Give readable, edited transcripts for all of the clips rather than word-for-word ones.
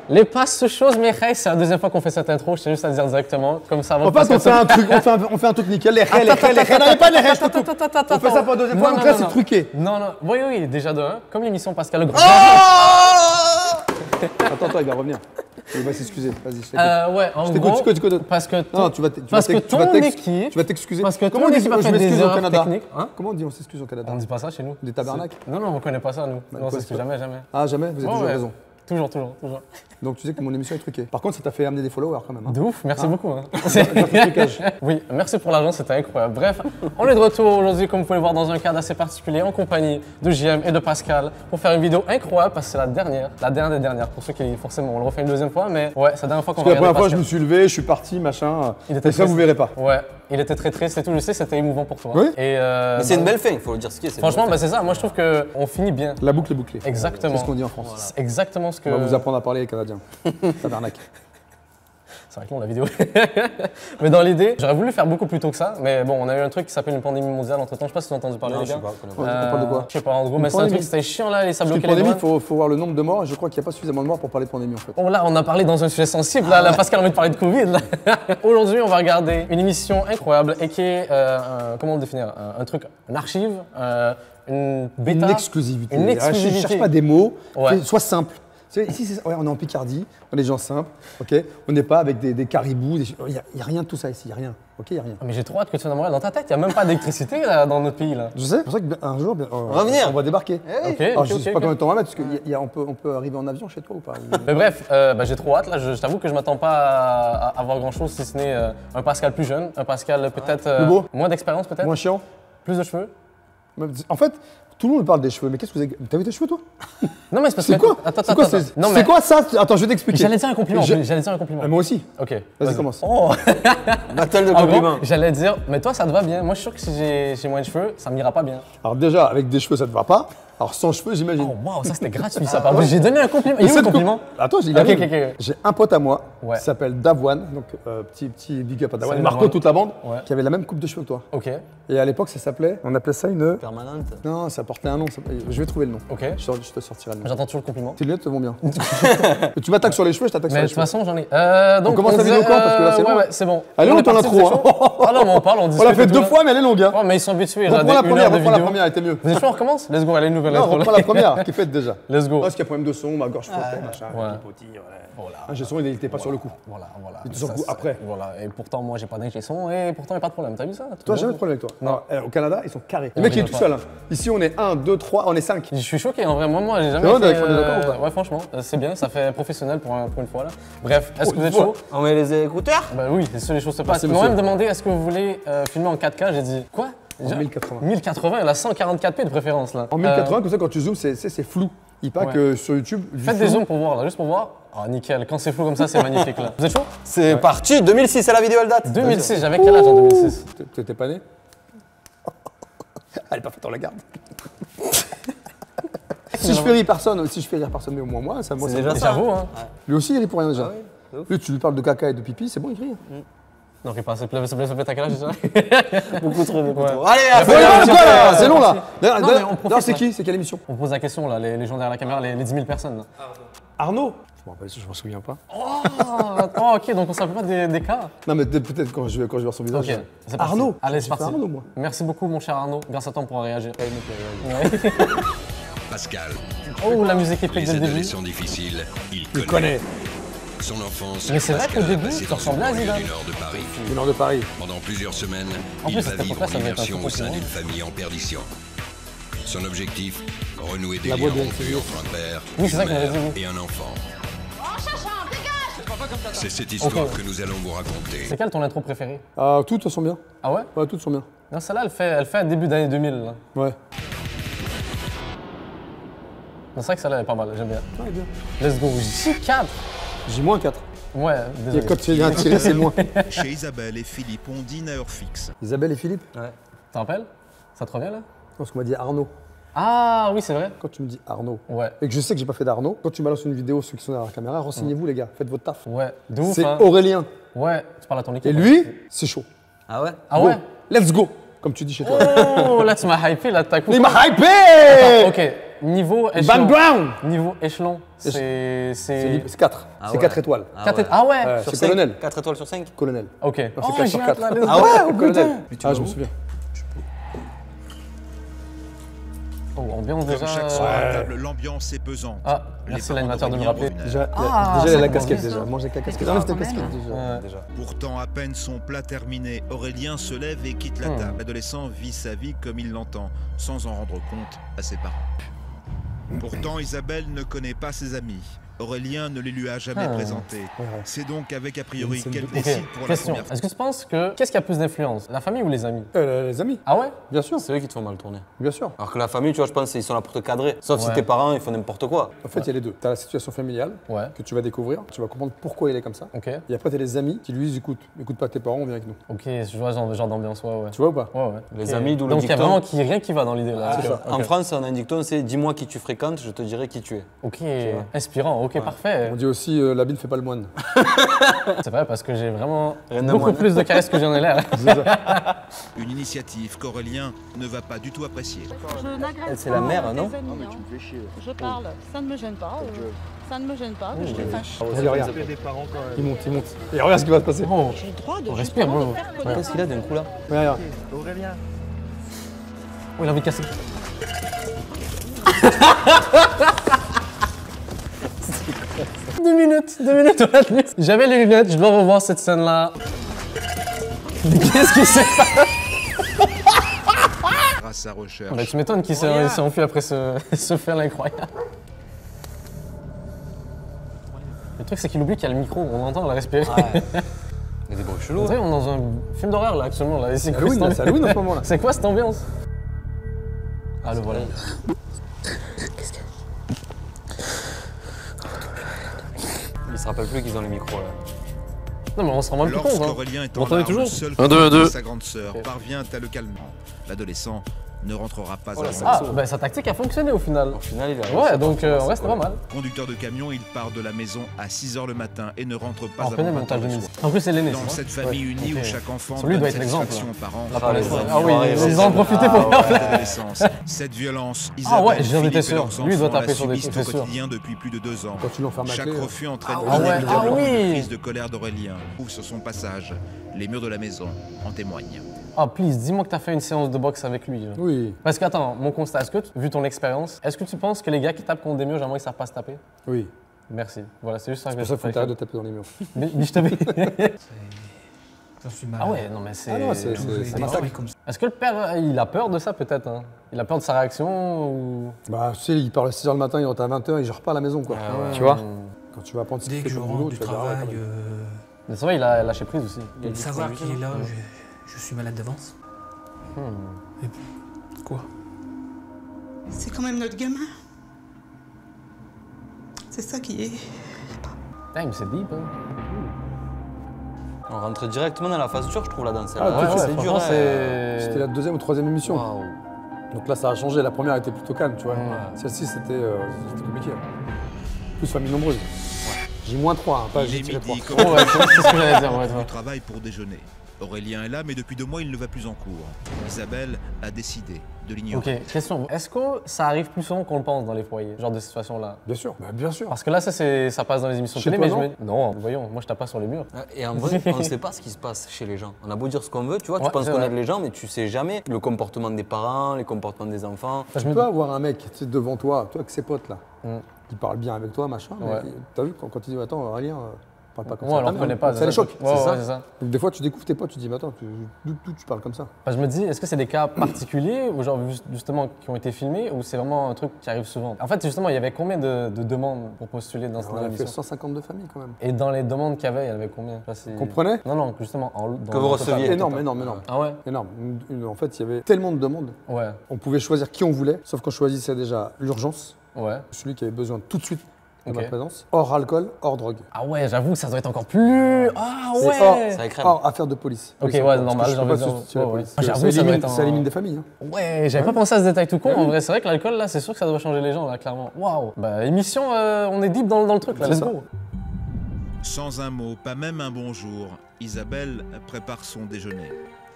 Les passes choses, mais hey, c'est la deuxième fois qu'on fait cette intro, je t'ai juste à dire directement, comme ça va. En fait, on fait un truc nickel, les rêves, n'allez pas les rêves, on fait ça pour la deuxième fois, donc là c'est truqué. Non, oui, déjà de 1, comme l'émission Pascal Le Grand. Attends, il va revenir. Il va s'excuser, vas-y, je t'écoute. Ouais, en gros, parce que ton équipe... Tu vas t'excuser. Parce que comment on dit je m'excuse au Canada? Comment on dit on s'excuse au Canada? On dit pas ça chez nous. Des tabernacles? Non, on connaît pas ça, nous. On s'excuse jamais. Ah, jamais? Vous avez toujours raison. Toujours. Donc tu sais que mon émission est truquée. Par contre, ça t'a fait amener des followers quand même. De ouf, merci beaucoup. Oui, merci pour l'argent, c'était incroyable. Bref, on est de retour aujourd'hui, comme vous pouvez le voir, dans un cadre assez particulier, en compagnie de JM et de Pascal, pour faire une vidéo incroyable, parce que c'est la dernière des dernières. Pour ceux qui, forcément, on le refait une deuxième fois, mais ouais, c'est la dernière fois qu'on va regarder. La première fois, je me suis levé, je suis parti, machin. Et ça, vous verrez pas. Ouais. Il était très triste et tout, je sais, c'était émouvant pour toi. Oui. Mais c'est une belle fin, il faut le dire ce qui est. Franchement, c'est ça. Moi, je trouve qu'on finit bien. La boucle est bouclée. Exactement. C'est ce qu'on dit en France. C'est exactement ce que. On va vous apprendre à parler les Canadiens. Tabarnak. C'est vrai que long la vidéo. Mais dans l'idée, j'aurais voulu faire beaucoup plus tôt que ça. Mais bon, on a eu un truc qui s'appelle une pandémie mondiale entre temps. Je sais pas si tu as entendu parler, les gars. On parle de quoi? Je sais pas, en gros, mais c'est un truc, c'était chiant là, ça bloquait les douanes. Il faut voir le nombre de morts et je crois qu'il n'y a pas suffisamment de morts pour parler de pandémie en fait. Oh là, on a parlé dans un sujet sensible. Là, Pascal a envie de parler de Covid. Aujourd'hui, on va regarder une émission incroyable et qui est, comment le définir, un truc, une archive, une bêta. Une exclusivité. Une exclusivité. Je cherche pas des mots, ouais. Sois simple. Ici, on est en Picardie, on est des gens simples, ok. On n'est pas avec des caribous, il n'y a rien de tout ça ici, il n'y a rien, ok, il n'y a rien. Mais j'ai trop hâte que tu sois à Montréal. Dans ta tête, il n'y a même pas d'électricité dans notre pays là. Je sais, c'est pour ça qu'un jour, on va débarquer. Alors, je ne sais pas combien de temps on va mettre, parce qu'on peut arriver en avion chez toi ou pas. Mais bref, j'ai trop hâte là, je t'avoue que je m'attends pas à avoir grand chose si ce n'est un Pascal plus jeune, un Pascal peut-être moins d'expérience peut-être. Moins chiant. Plus de cheveux. En fait, tout le monde parle des cheveux, mais qu'est-ce que vous avez... T'as vu tes cheveux, toi? Non, mais c'est parce que... Quoi C'est quoi ça? Attends, je vais t'expliquer. J'allais dire un compliment. Moi aussi. Ok. Vas-y, commence. Oh. Battle de compliments. J'allais dire, mais toi, ça te va bien. Moi, je suis sûr que si j'ai moins de cheveux, ça m'ira pas bien. Alors déjà, avec des cheveux, ça te va pas. Alors sans cheveux, j'imagine. Oh waouh, ça c'était gratuit ça. Pardon. J'ai donné un compliment. Il y a eu un compliment. Attends, j'ai un pote à moi qui s'appelle Davoine, donc petit big up à Davoine. Marco, toute la bande, qui avait la même coupe de cheveux que toi. Ok. Et à l'époque, ça s'appelait, on appelait ça une... Permanente. Non, ça portait un nom. Je vais trouver le nom. Ok. Je te sortirai le nom. J'attends toujours le compliment. Tes lunettes te vont bien. Tu m'attaques sur les cheveux, je t'attaque sur les cheveux. Mais de toute façon, j'en ai. Donc on commence la vidéo quand? Parce que là, c'est bon. Ouais, c'est bon. Elle est longue ton intro. Ah non, mais on parle, on discute. On l'a fait 2 fois, mais elle est longue. Oh, mais ils sont habitués. Reprends la première, elle était mieux. Vous êtes chaud, on recommence? Let's go, elle est nouvelle. Non, reprends la première, qui fait déjà. Let's go. Parce qu'il y a problème de son, ma gorge frottée, machin, pipotis, voilà. Un son, il n'était pas sur le coup. Voilà. Il était sur le coup après. Voilà, et pourtant, moi, j'ai pas d'ingé son, et pourtant, il n'y a pas de problème. T'as vu ça? Toi, jamais de problème avec toi. Non. Au Canada, ils sont carrés. Le mec, il est tout seul. Ici, on est 1, 2, 3, on est 5. Je suis choqué, en vrai. Moi, j'ai jamais fait... Ouais, franchement, c'est bien, ça fait professionnel pour une fois, là. Bref, est-ce que vous êtes chaud? On met les écouteurs? Bah oui, c'est sûr, les choses se passent. Ils m'ont même demandé, est-ce que vous voulez filmer en 4K? J'ai dit, quoi? En 1080. 1080, elle a 144p de préférence, là. En 1080, comme ça, quand tu zoomes, c'est flou. Il paraît que sur YouTube... Faites des zooms pour voir, là, juste pour voir. Ah, nickel, quand c'est flou comme ça, c'est magnifique, là. Vous êtes chaud? C'est parti, 2006, c'est la vidéo, elle date. 2006, j'avais quel âge en 2006? T'étais pas né? Elle est pas faite, on la garde. Si je fais rire personne, mais au moins moi, ça me... C'est déjà ça. J'avoue, hein. Lui aussi, il rit pour rien déjà. Lui, tu lui parles de caca et de pipi, c'est bon, il rit. Non, ris pas, s'il te plaît, t'as quel âge déjà? Beaucoup trop. Allez, c'est long là. D'ailleurs, c'est qui? C'est quelle émission? On pose la question là, les gens derrière la caméra, les 10 000 personnes. Là. Arnaud? Je m'en souviens pas. Oh, ok, donc on s'en rappelle pas des cas. Non, mais peut-être quand je vais voir son visage. Ok, c'est parti. Arnaud? Allez, c'est parti. Arnaud, moi. Merci beaucoup, mon cher Arnaud. Grâce à toi, on pourra réagir. Pascal. Oh, la musique est dès le début. Les difficiles, il connaît. Son enfance. Mais c'est vrai qu'au début, tu ressemblais à Zidane. Du nord de Paris. Pendant plusieurs semaines, en il plus, va vivre ça l'immersion au sein d'une famille en perdition. Son objectif, renouer des liens boîte de rompus entre un père, oui, c'est ça une qu'on avait mère dit. et un enfant. C'est cette histoire que nous allons vous raconter. C'est quelle ton intro préférée? Toutes sont bien. Ah ouais? Ouais, toutes sont bien. Non, celle-là, elle fait début d'année 2000. Là. Ouais. C'est vrai que celle-là, elle est pas mal, j'aime bien. Ouais, bien. Let's go, J4. J-4. Ouais, désolé. Quand il y a un tiré, c'est moins. Chez Isabelle et Philippe, on dîne à heure fixe. Isabelle et Philippe? Ouais. T'en rappelles? Ça te revient là? Non, ce qu'on m'a dit Arnaud. Ah oui, c'est vrai. Quand tu me dis Arnaud, ouais. Et que je sais que j'ai pas fait d'Arnaud, quand tu balances une vidéo, ceux qui sont derrière la caméra, renseignez-vous les gars, faites votre taf. Ouais, de ouf. C'est Aurélien. Ouais, tu parles à ton équipe. Et lui, c'est chaud. Ah ouais? Ah ouais? Let's go, comme tu dis chez toi. Oh, là tu m'as hypé, là t'as coupé. Il m'a hypé! Ok, niveau échelon. Background. Niveau échelon, c'est. C'est 4. Ah C'est ouais. 4 étoiles. Ah ouais. Ouais. Sur C'est 5, colonel. 4 étoiles sur 5. Colonel. Ok. Non, c'est Oh, 4 j'ai sur hâte, 4. là, let's Ah go. ouais, colonel. tu Ah, vas je me où? souviens. Oh, ambiance Comme déjà. chaque soir à table, l'ambiance est pesante. Ah, Les merci parents l'animateur de me d'Aurélien rappeler. revenaient. Déjà, Ah, il y a la ça casquette commence. déjà. Manger avec la casquette. fort Enlève ta quand même. casquette déjà. Ouais. Déjà. Pourtant, à peine son plat terminé, Aurélien se lève et quitte la table. L'adolescent vit sa vie comme il l'entend, sans en rendre compte à ses parents. Pourtant, Isabelle ne connaît pas ses amis. Aurélien ne les lui a jamais présentés. C'est donc avec a priori C'est une qu'elle scène de- décide Ok, pour la question. première fois. Est-ce que tu penses que. Qu'est-ce qui a plus d'influence, la famille ou les amis? Les amis, Ah ouais? bien sûr. C'est eux qui te font mal tourner. Bien sûr. Alors que la famille, tu vois, je pense qu'ils sont là pour te cadrer. Sauf si Ouais. tes parents, ils font n'importe quoi. En fait, il y a les deux. Tu as la situation familiale Ouais. que tu vas découvrir. Tu vas comprendre pourquoi il est comme ça. Ok. Et après, tu as les amis qui lui disent écoute pas tes parents, on vient avec nous. Ok, je vois genre d'ambiance, ouais. Tu vois ou pas? Ouais. Les Ok. amis, d'où le Donc il y a dicton. vraiment rien qui va dans l'idée là. c'est Ok, ça. ok. En France, on a un dicton, c'est dis-moi qui tu fréquentes, je te dirai qui tu es. Ok, inspirant, ok, parfait. On dit aussi l'habit ne fait pas le moine. C'est vrai parce que j'ai vraiment Rien de beaucoup moins. plus de caresses que j'en ai l'air. Une initiative qu'Aurélien ne va pas du tout apprécier. Je n'agresse C'est pas la mère, tes non amis, hein. Je parle, ça ne me gêne pas. Ça ne me gêne pas que je les fâche. Vas-y, regarde. Il monte. Et regarde ce qui va se passer. Oh, J'ai le droit de on respire, justement bro. te faire connaître. Qu'est-ce qu'il a d'un coup là? Regarde. oh, il a envie de casser. Deux minutes, on a tenu. J'avais les lunettes, je dois revoir cette scène-là. Qu'est-ce qui s'est passé? Grâce à sa recherche, Bah, tu m'étonnes qu'il s'est enfui après ce fait incroyable. Le truc, c'est qu'il oublie qu'il y a le micro, on entend la respirer. Il y a des bruits On chelous. dirait on est dans un film d'horreur là actuellement. Là. C'est quoi, Halloween, cette là, ambiance c'est Halloween en ce moment là. C'est quoi cette ambiance? Ah le voilà. Ils se rappellent plus qu'ils ont les micros là. Non mais on se rend même plus compte. Hein. lorsqu'Aurélien est Vous en m'entendez larmes, toujours seul Un, deux, contact un, deux. de sa grande sœur parvient à le calmer. L'adolescent ne rentrera pas à la Ah maison. bah sa tactique a fonctionné au final. Au final, il a Ouais donc en vrai c'était pas mal. Conducteur de camion, il part de la maison à 6 h le matin et ne rentre pas En avant plein 20 montage h de le musique. soir. En plus c'est l'aîné. Dans c'est cette vrai. famille unie ok. où chaque enfant Celui doit donne être l'exemple, satisfaction aux parents, Ah, les enfants. Ah oui, ils en ont profité pour faire plein. l'adolescence. Cette violence, Ah ouais, Isabelle, j'en étais Philippe et sûr. leurs Lui, il doit enfants taper la sur des subissent trucs, au c'est sûr. quotidien depuis plus de 2 ans. Quand tu l'enfermes à Chaque clé. refus entraîne Ah ouais, inévitablement ah oui. une crise de colère d'Aurélien. Ou sur son passage, les murs de la maison en témoignent. Ah please, dis-moi que t'as fait une séance de boxe avec lui. genre. Oui, Parce qu'attends, mon constat, vu ton expérience, est-ce que tu penses que les gars qui tapent contre des murs, généralement ils savent pas se taper? oui. Merci. Voilà, c'est juste ça que C'est pour ça qu'il faut je t'arrêter de taper dans les murs. Mais je te J'en suis mal. Ah ouais, non mais c'est. Ah non, c'est Des massacre. trucs comme ça. Est-ce que le père, il a peur de ça peut-être hein? Il a peur de sa réaction ou. Bah, tu sais, il part à 6h le matin, il rentre à 20h, il gère pas à la maison quoi. Ah ouais. Tu vois Quand tu vas apprendre ce Dès qu'il que fait je comme rentre boulot, du tu vas dire, ah ouais, travail, quand même. Mais c'est vrai, il a lâché prise aussi. de savoir qu'il est là, je suis malade d'avance. Et quoi? C'est quand même notre gamin. C'est ça qui est... Damn, c'est deep hein. On rentre directement dans la phase dure, je trouve, là, dans celle-là. Ah, tout de suite, c'est dur, franchement, hein. C'était la deuxième ou troisième émission. Waouh. Donc là, ça a changé. La première était plutôt calme, tu vois. Ouais. Celle-ci, c'était compliqué. Plus famille nombreuse. J-3, hein, pas Il est J-3. midi, Oh ouais, c'est ce que j'allais dire, ouais, au toi. travail pour déjeuner. Aurélien est là, mais depuis 2 mois, il ne va plus en cours. Isabelle a décidé de l'ignorer. Ok, question. Est-ce que ça arrive plus souvent qu'on le pense dans les foyers, genre de situation-là? Bien sûr, bah, bien sûr. Parce que là, ça passe dans les émissions Chez télé, toi, mais non, voyons, moi je tape pas sur les murs. Et en vrai, on ne sait pas ce qui se passe chez les gens. On a beau dire ce qu'on veut, tu vois, Ouais, tu penses c'est connaître vrai. les gens, mais tu sais jamais le comportement des parents, les comportements des enfants. Tu peux avoir un mec tu sais, devant toi, avec ses potes là, Mm. qui parle bien avec toi, machin. Ouais. Mais t'as vu quand il dit attends, Aurélien, parle pas comme Moi, ça. on à ta le mère, connaît pas. Ça les choque. Ouais, c'est ça. ouais, c'est ça. Donc des fois, tu découvres tes potes, tu dis mais attends, d'où tu parles comme ça? Bah, je me dis, est-ce que c'est des cas particuliers, ou genre justement qui ont été filmés, ou c'est vraiment un truc qui arrive souvent? En fait, justement, il y avait combien de demandes pour postuler dans On a fait l'émission? 152 familles quand même. Et dans les demandes qu'il y avait, il y en avait combien? Comprenez? Non, justement, dans Que vous le total. receviez. Énorme. Ah ouais? Énorme. En fait, il y avait tellement de demandes. Ouais, On pouvait choisir qui on voulait, sauf qu'on choisissait déjà l'urgence, ouais. celui qui avait besoin tout de suite de Ok. ma présence, hors alcool, hors drogue. Ah ouais, j'avoue que ça doit être encore plus... Ah C'est ouais! Ça écrème. hors affaire de police. Ok, Oui, ouais, parce normal, que je j'ai peux envie pas de dire- substituer la ouais, police. ouais. J'avoue, Ça ça doit élimine, être ça un- élimine des familles. Hein. Ouais, j'avais pas pensé à ce détail tout con. En vrai, c'est vrai que l'alcool, là, c'est sûr que ça doit changer les gens, là, clairement. Waouh! Bah, émission, on est deep dans le truc, là, C'est let's ça. go! Sans un mot, pas même un bonjour, Isabelle prépare son déjeuner.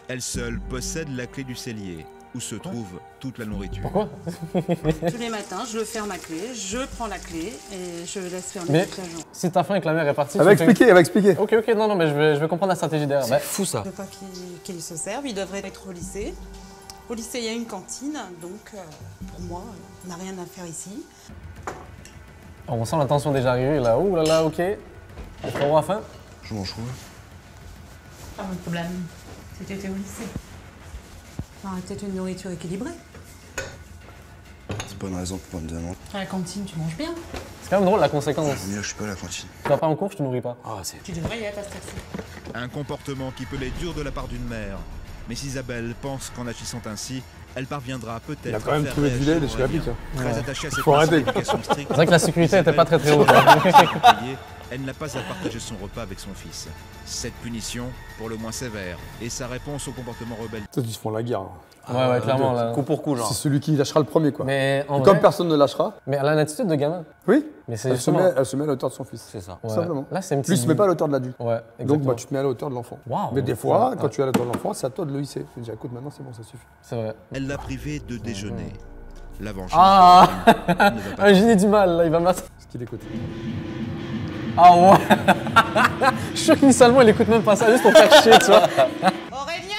Elle seule possède la clé du cellier. où se trouve toute la nourriture. Pourquoi? Tous les matins, je le ferme à clé, je prends la clé et je laisse fermer Mais toute la journée. si t'as faim et que la mère est partie... Elle va tu fais- expliquer, elle va expliquer. Ok, non, mais je vais comprendre la stratégie derrière. C'est Bah, fou ça. Je veux pas qu'il se serve, il devrait être au lycée. Au lycée, il y a une cantine, donc pour moi, on n'a rien à faire ici. on sent la tension déjà arriver là. Ouh là là, ok. Le frérot a faim. Je mange quoi? Pas mon problème, si tu étais au lycée. Peut-être une nourriture équilibrée. C'est pas une raison pour pas me demander. À la cantine, tu manges bien. C'est quand même drôle la conséquence. Je suis pas à la cantine. Tu vas pas en cours, je te nourris pas. Ah, c'est... Tu devrais y être à cette heure-ci. Un comportement qui peut l'être dur de la part d'une mère. Mais Isabelle pense qu'en agissant ainsi, elle parviendra peut-être Il a quand même à faire trouvé du lait, réagir des choses Aurélien. appliques, hein. Très Ouais. attachée à ses Faut principes arrêter. d'éducation stricte. C'est vrai que la sécurité était pas très haute. Elle n'a pas à partager son repas avec son fils. Cette punition, pour le moins sévère, est sa réponse au comportement rebelle. Peut-être qu'ils se font la guerre. Ouais, clairement. Là. Coup pour coup, genre. C'est celui qui lâchera le premier, quoi. Mais en Comme vrai, personne ne lâchera, mais elle a une attitude de gamin. oui, Mais c'est elle se, justement... elle se met à la hauteur de son fils. C'est ça. Ouais. Simplement. Là, c'est une Lui, petite... il se met pas à la hauteur de l'adulte. Ouais, Donc, exactement. tu te mets à la hauteur de l'enfant. Waouh. Mais des fois, Ouais. quand tu es à la hauteur de l'enfant, c'est à toi de le hisser. Tu dis, écoute, maintenant, c'est bon, ça suffit. C'est vrai. Elle l'a privé de déjeuner. La vengeance Ah ne va pas Un génie du mal, là, il va mettre... Ce qu'il écoute. Ah ouais. Je suis sûr qu'initialement, il écoute même pas ça, juste pour faire chier, tu vois. Aurélien,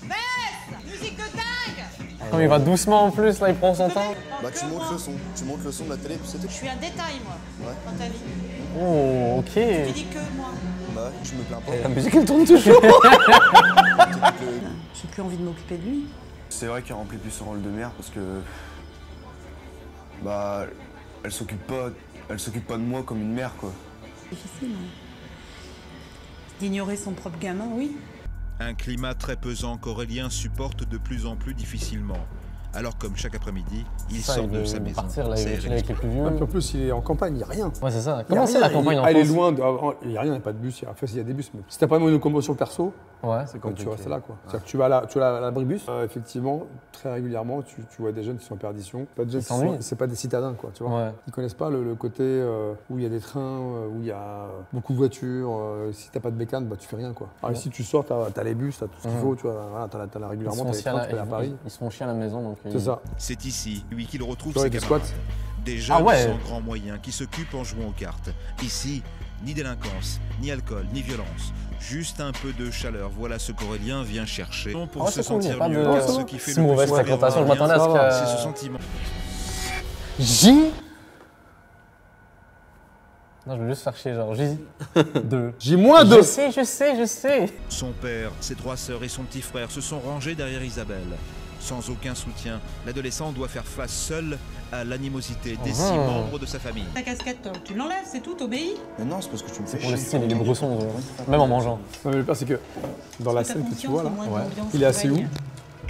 baisse, musique de dingue. Comme il va doucement en plus, là, il prend son temps. Bah, tu montes le son. Tu montes le son de la télé, puis c'est tout. Je suis un détail, moi, Ouais. dans ta vie. Oh, ok. Tu dis que moi. Bah, je me plains pas. La musique, elle tourne toujours. J'ai plus envie de m'occuper de lui. C'est vrai qu'elle remplit plus son rôle de mère parce que. Bah. Elle s'occupe pas de moi comme une mère, quoi. Difficile. Hein. D'ignorer son propre gamin, oui. Un climat très pesant qu'Aurélien supporte de plus en plus difficilement. Alors comme chaque après-midi, il Ça, sort il de veut sa maison. partir, là, il C'est veut chiller avec les plus vieux. Ouais, puis en plus, il est en campagne, il n'y a rien. Ouais, c'est ça. Il y a Comment c'est la rien, campagne en elle est France? loin, il n'y a rien, il n'y a pas de bus. Enfin, il y a des bus, mais si t'as pas une locomotion perso, Ouais. C'est quand tu compliqué. restes là, quoi. C'est-à-dire que tu vas à l'abribus, effectivement, très régulièrement, tu vois des jeunes qui sont en perdition. Pas de jeunes Ils qui sont- s'ennuient. c'est pas des citadins, quoi, tu vois. Ouais. Ils connaissent pas le côté où il y a des trains, où il y a beaucoup de voitures. Si t'as pas de bécane, bah tu fais rien, quoi. Alors ici, tu sors, t'as les bus, t'as tout ce qu'il faut, tu vois. Voilà, t'as là Ils régulièrement, se font t'as les chier à trains, tu peux aller à la- Paris. ils se font chier à la maison, donc... C'est ça. C'est ici, lui, qu'il retrouve Tu vois, ses des camarades. squats. Des jeunes Ah ouais. sans grands moyens qui s'occupent en jouant aux cartes. Ici, ni délinquance, ni alcool, ni violence. Juste un peu de chaleur. Voilà ce qu'Aurélien vient chercher. Pour Ah ouais, se c'est cool, il y a sentir pas mieux. de- Car ce qui fait si le plus mauvaise sourire fréquentation, je Aurélien, m'attendais à ce que... c'est ce sentiment. J. Non, je veux juste faire chier, genre J2. J'ai moins Je de. sais. Son père, ses 3 sœurs et son petit frère se sont rangés derrière Isabelle. Sans aucun soutien, l'adolescent doit faire face seul à l'animosité des 6 membres de sa famille. Ta casquette, tu l'enlèves, c'est tout, t'obéis. Mais non, c'est parce que tu me fais Pour le chier. style, il est bresson, même en mangeant. Non, mais le pire, c'est que dans la scène que tu vois là, il est assez où?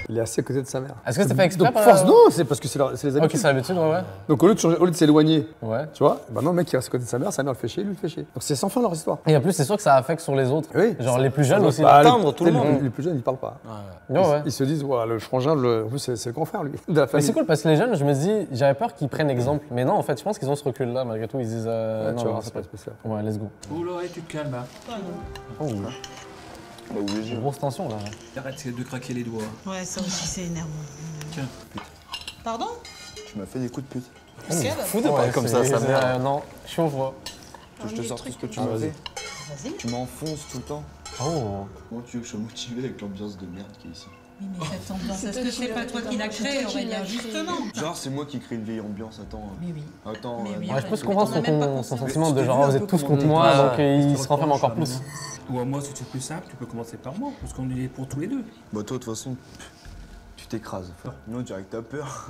Il est assis à côté de sa mère. Est-ce que c'est fait exprès Donc, par force, la- non, c'est parce que c'est les Ok, habitudes. c'est l'habitude, ouais. Donc au lieu de s'éloigner, Ouais. tu vois, bah non, le mec qui reste à côté de sa mère le fait chier, lui le fait chier. Donc c'est sans fin leur histoire. Et en plus, c'est sûr que ça affecte sur les autres. Oui. Genre les plus jeunes aussi. Bah, Attendre tout le monde. Les plus jeunes, ils parlent pas. Ouais. Ils se disent, ouais, le frangin, en plus c'est le grand frère, lui, de la Mais famille. c'est cool parce que les jeunes, je me dis, j'avais peur qu'ils prennent exemple. Mais non, en fait, je pense qu'ils ont ce recul-là, malgré tout. Ils disent, Ouais, non, tu non, vois, c'est c'est pas pas spécial. Ouais, let's go. Oula, ouais, tu te calmes. Hein. Oh, Bah, oui, grosse tension là. Arrête de craquer les doigts. Ouais, ça aussi, c'est énervant. Tiens. Pardon. Tu m'as fait des coups de pute. Fou de parler comme ça à sa mère. Non, chauffe. Que je te sorte tout ce que tu Ah, m'as vas-y. fait. Vas-y. Tu m'enfonces tout le temps. Oh. Comment tu veux que je sois motivé avec l'ambiance de merde qui est ici? Oui, mais cette ambiance, est-ce que c'est pas toi qui l'as créée, Aurélien, justement? Genre, c'est moi qui crée une vieille ambiance, attends. Mais oui. Attends. Mais oui, Ouais, je peux se Mais comprendre t'en as même pas son conscience. sentiment de Mais genre, tu vous te êtes tous dis un peu contre comment moi, on est. donc il se renferme encore plus. Ou à moi, si c'est plus simple, tu peux commencer par moi, parce qu'on est pour tous les deux. Bah, toi, de toute façon, tu t'écrases. Non, tu dirais que t'as peur.